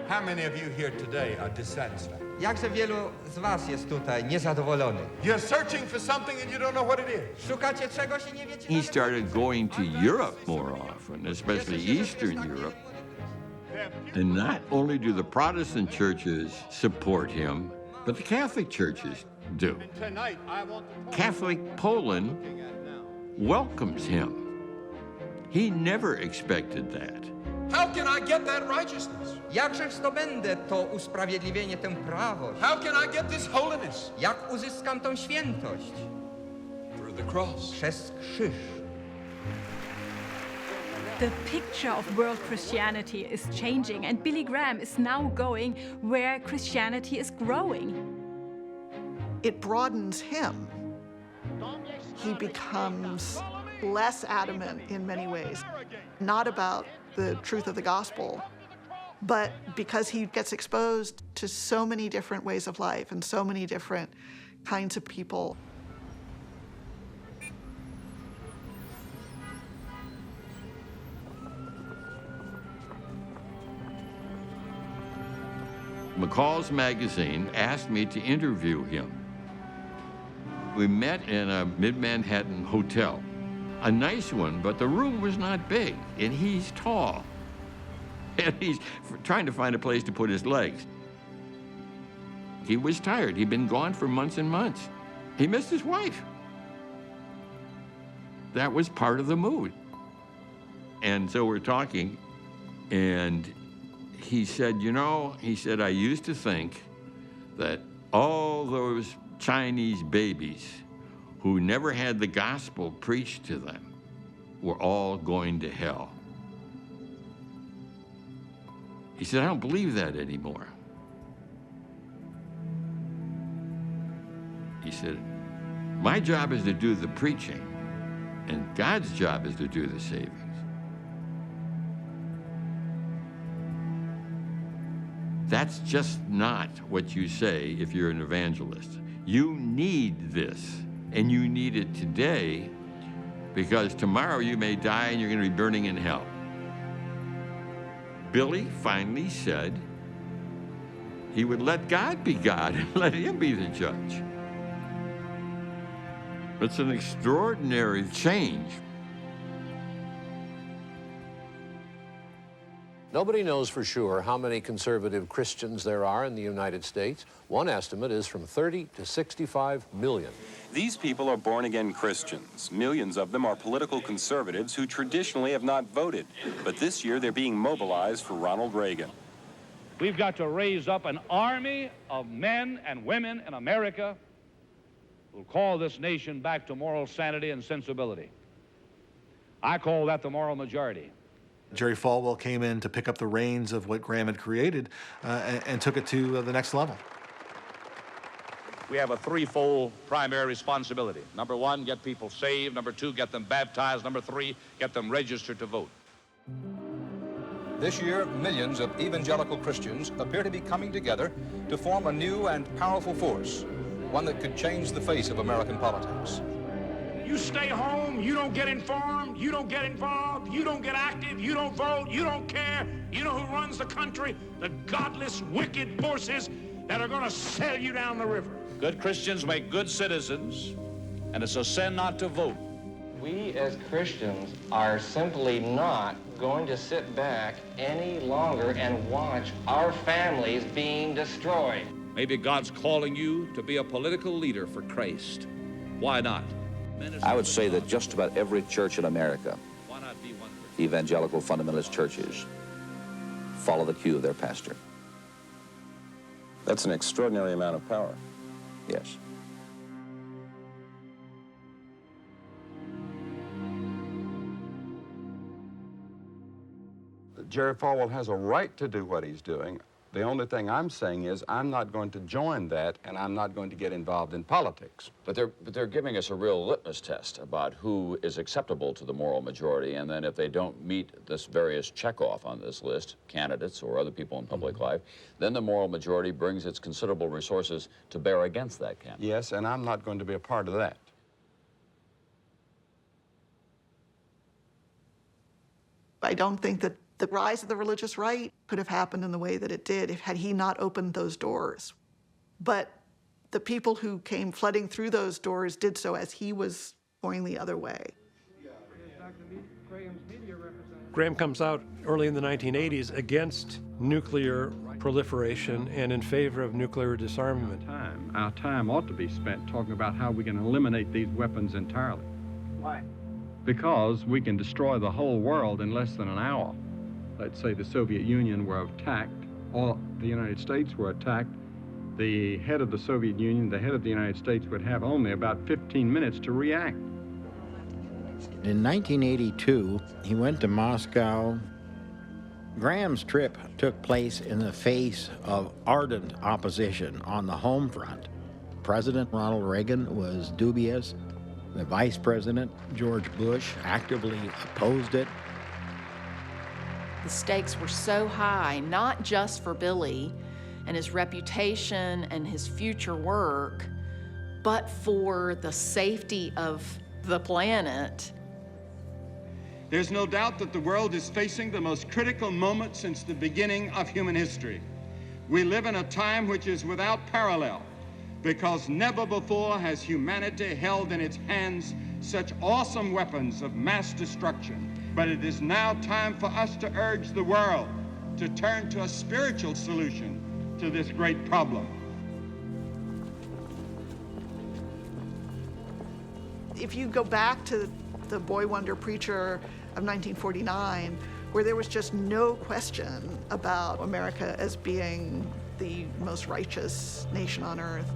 How many of you here today are dissatisfied? Jakże wielu z was jest tutaj niezadowolonych? You're searching for something and you don't know what it is. Szukacie czegoś i nie wiecie. He started going to Europe more often, especially Eastern Europe. And not only do the Protestant churches support him, but the Catholic churches do. Catholic Poland welcomes him. He never expected that. How can I get that righteousness? Jakże zdobędę to usprawiedliwienie, tę prawość? How can I get this holiness? Jak uzyskam tę świętość? Through the cross. Przez krzyż. The picture of world Christianity is changing, and Billy Graham is now going where Christianity is growing. It broadens him. He becomes less adamant in many ways, not about the truth of the gospel, but because he gets exposed to so many different ways of life and so many different kinds of people. McCall's magazine asked me to interview him. We met in a mid-Manhattan hotel. A nice one, but the room was not big, and he's tall. And he's trying to find a place to put his legs. He was tired. He'd been gone for months and months. He missed his wife. That was part of the mood. And so we're talking, and he said, you know, he said, I used to think that all those Chinese babies who never had the gospel preached to them were all going to hell. He said, I don't believe that anymore. He said, my job is to do the preaching, and God's job is to do the savings. That's just not what you say if you're an evangelist. You need this, and you need it today, because tomorrow you may die and you're going to be burning in hell. Billy finally said he would let God be God and let him be the judge. It's an extraordinary change. Nobody knows for sure how many conservative Christians there are in the United States. One estimate is from 30 to 65 million. These people are born-again Christians. Millions of them are political conservatives who traditionally have not voted. But this year, they're being mobilized for Ronald Reagan. We've got to raise up an army of men and women in America who will call this nation back to moral sanity and sensibility. I call that the moral majority. Jerry Falwell came in to pick up the reins of what Graham had created and took it to the next level. We have a threefold primary responsibility. Number one, get people saved. Number two, get them baptized. Number three, get them registered to vote. This year, millions of evangelical Christians appear to be coming together to form a new and powerful force, one that could change the face of American politics. You stay home, you don't get informed, you don't get involved, you don't get active, you don't vote, you don't care. You know who runs the country? The godless, wicked forces that are going to sell you down the river. Good Christians make good citizens, and it's a sin not to vote. We as Christians are simply not going to sit back any longer and watch our families being destroyed. Maybe God's calling you to be a political leader for Christ. Why not? I would say that just about every church in America, evangelical fundamentalist churches, follow the cue of their pastor. That's an extraordinary amount of power. Yes. Jerry Falwell has a right to do what he's doing. The only thing I'm saying is I'm not going to join that, and I'm not going to get involved in politics. But they're giving us a real litmus test about who is acceptable to the moral majority, and then if they don't meet this various checkoff on this list, candidates or other people in public life, then the moral majority brings its considerable resources to bear against that candidate. Yes, and I'm not going to be a part of that. I don't think that the rise of the religious right could have happened in the way that it did had he not opened those doors. But the people who came flooding through those doors did so as he was going the other way. Graham comes out early in the 1980s against nuclear proliferation and in favor of nuclear disarmament. Our time ought to be spent talking about how we can eliminate these weapons entirely. Why? Because we can destroy the whole world in less than an hour. Let's say the Soviet Union were attacked, or the United States were attacked, the head of the Soviet Union, the head of the United States would have only about 15 minutes to react. In 1982, he went to Moscow. Graham's trip took place in the face of ardent opposition on the home front. President Ronald Reagan was dubious. The Vice President, George Bush, actively opposed it. The stakes were so high, not just for Billy and his reputation and his future work, but for the safety of the planet. There's no doubt that the world is facing the most critical moment since the beginning of human history. We live in a time which is without parallel, because never before has humanity held in its hands such awesome weapons of mass destruction. But it is now time for us to urge the world to turn to a spiritual solution to this great problem. If you go back to the boy wonder preacher of 1949, where there was just no question about America as being the most righteous nation on earth,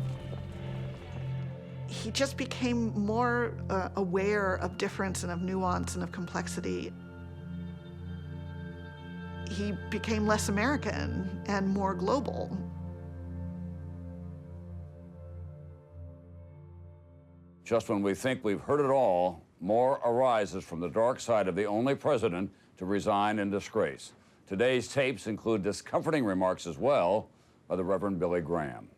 he just became more aware of difference and of nuance and of complexity. He became less American and more global. Just when we think we've heard it all, more arises from the dark side of the only president to resign in disgrace. Today's tapes include discomforting remarks as well by the Reverend Billy Graham.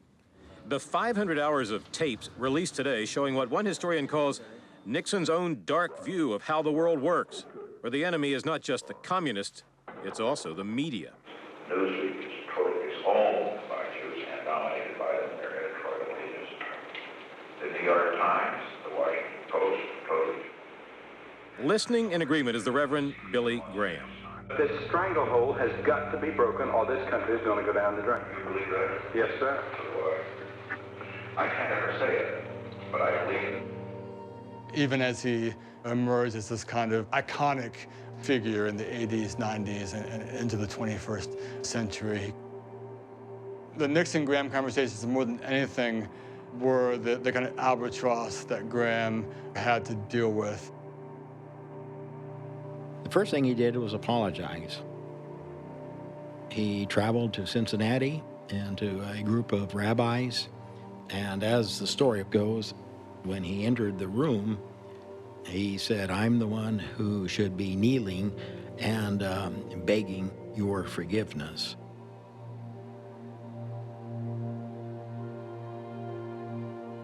The 500 hours of tapes released today showing what one historian calls Nixon's own dark view of how the world works, where the enemy is not just the communists, it's also the media. Newsweek is totally owned by Jews and dominated by them. They're editorial leaders. The New York Times, the Washington Post, totally. Listening in agreement is the Reverend Billy Graham. This stranglehold has got to be broken or this country is going to go down the drain. You believe that? Yes, sir. I can't ever say it, but I believe it. Even as he emerged as this kind of iconic figure in the 80s, 90s, and into the 21st century, the Nixon-Graham conversations, more than anything, were the kind of albatross that Graham had to deal with. The first thing he did was apologize. He traveled to Cincinnati and to a group of rabbis, and as the story goes, when he entered the room, he said, "I'm the one who should be kneeling and begging your forgiveness."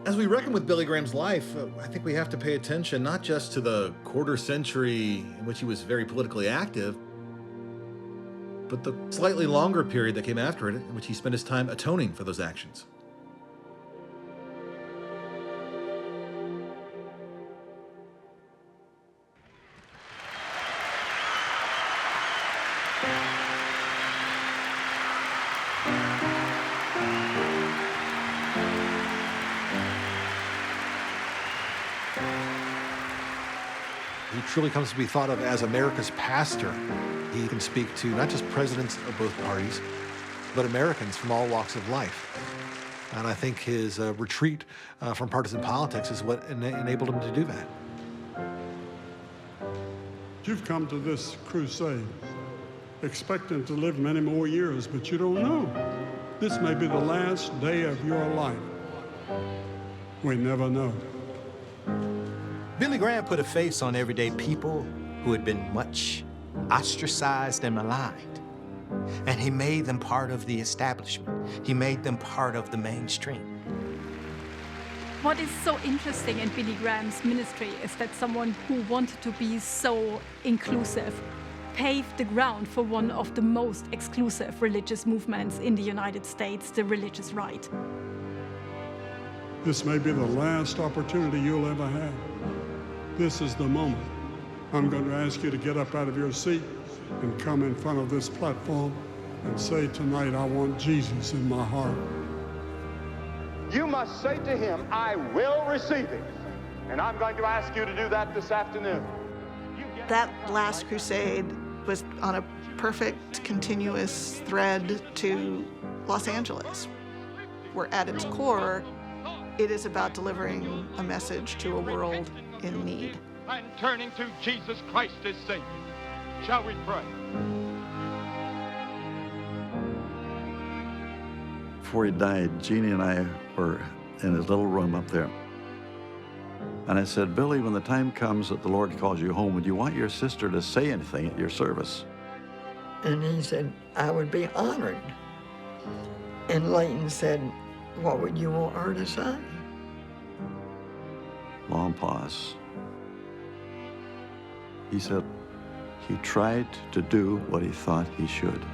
As we reckon with Billy Graham's life, I think we have to pay attention not just to the quarter century in which he was very politically active, but the slightly longer period that came after it, in which he spent his time atoning for those actions. He truly comes to be thought of as America's pastor. He can speak to not just presidents of both parties, but Americans from all walks of life. And I think his retreat from partisan politics is what enabled him to do that. You've come to this crusade expecting to live many more years, but you don't know. This may be the last day of your life. We never know. Billy Graham put a face on everyday people who had been much ostracized and maligned. And he made them part of the establishment. He made them part of the mainstream. What is so interesting in Billy Graham's ministry is that someone who wanted to be so inclusive paved the ground for one of the most exclusive religious movements in the United States, the religious right. This may be the last opportunity you'll ever have. This is the moment. I'm going to ask you to get up out of your seat and come in front of this platform and say tonight, I want Jesus in my heart. You must say to him, I will receive it. And I'm going to ask you to do that this afternoon. That last crusade was on a perfect continuous thread to Los Angeles, where at its core, it is about delivering a message to a world in need. and turning to Jesus Christ as Savior. Shall we pray? Before he died, Jeannie and I were in his little room up there. And I said, Billy, when the time comes that the Lord calls you home, would you want your sister to say anything at your service? And he said, I would be honored. And Leighton said, what would you want her to say? Long pause. He said, he tried to do what he thought he should.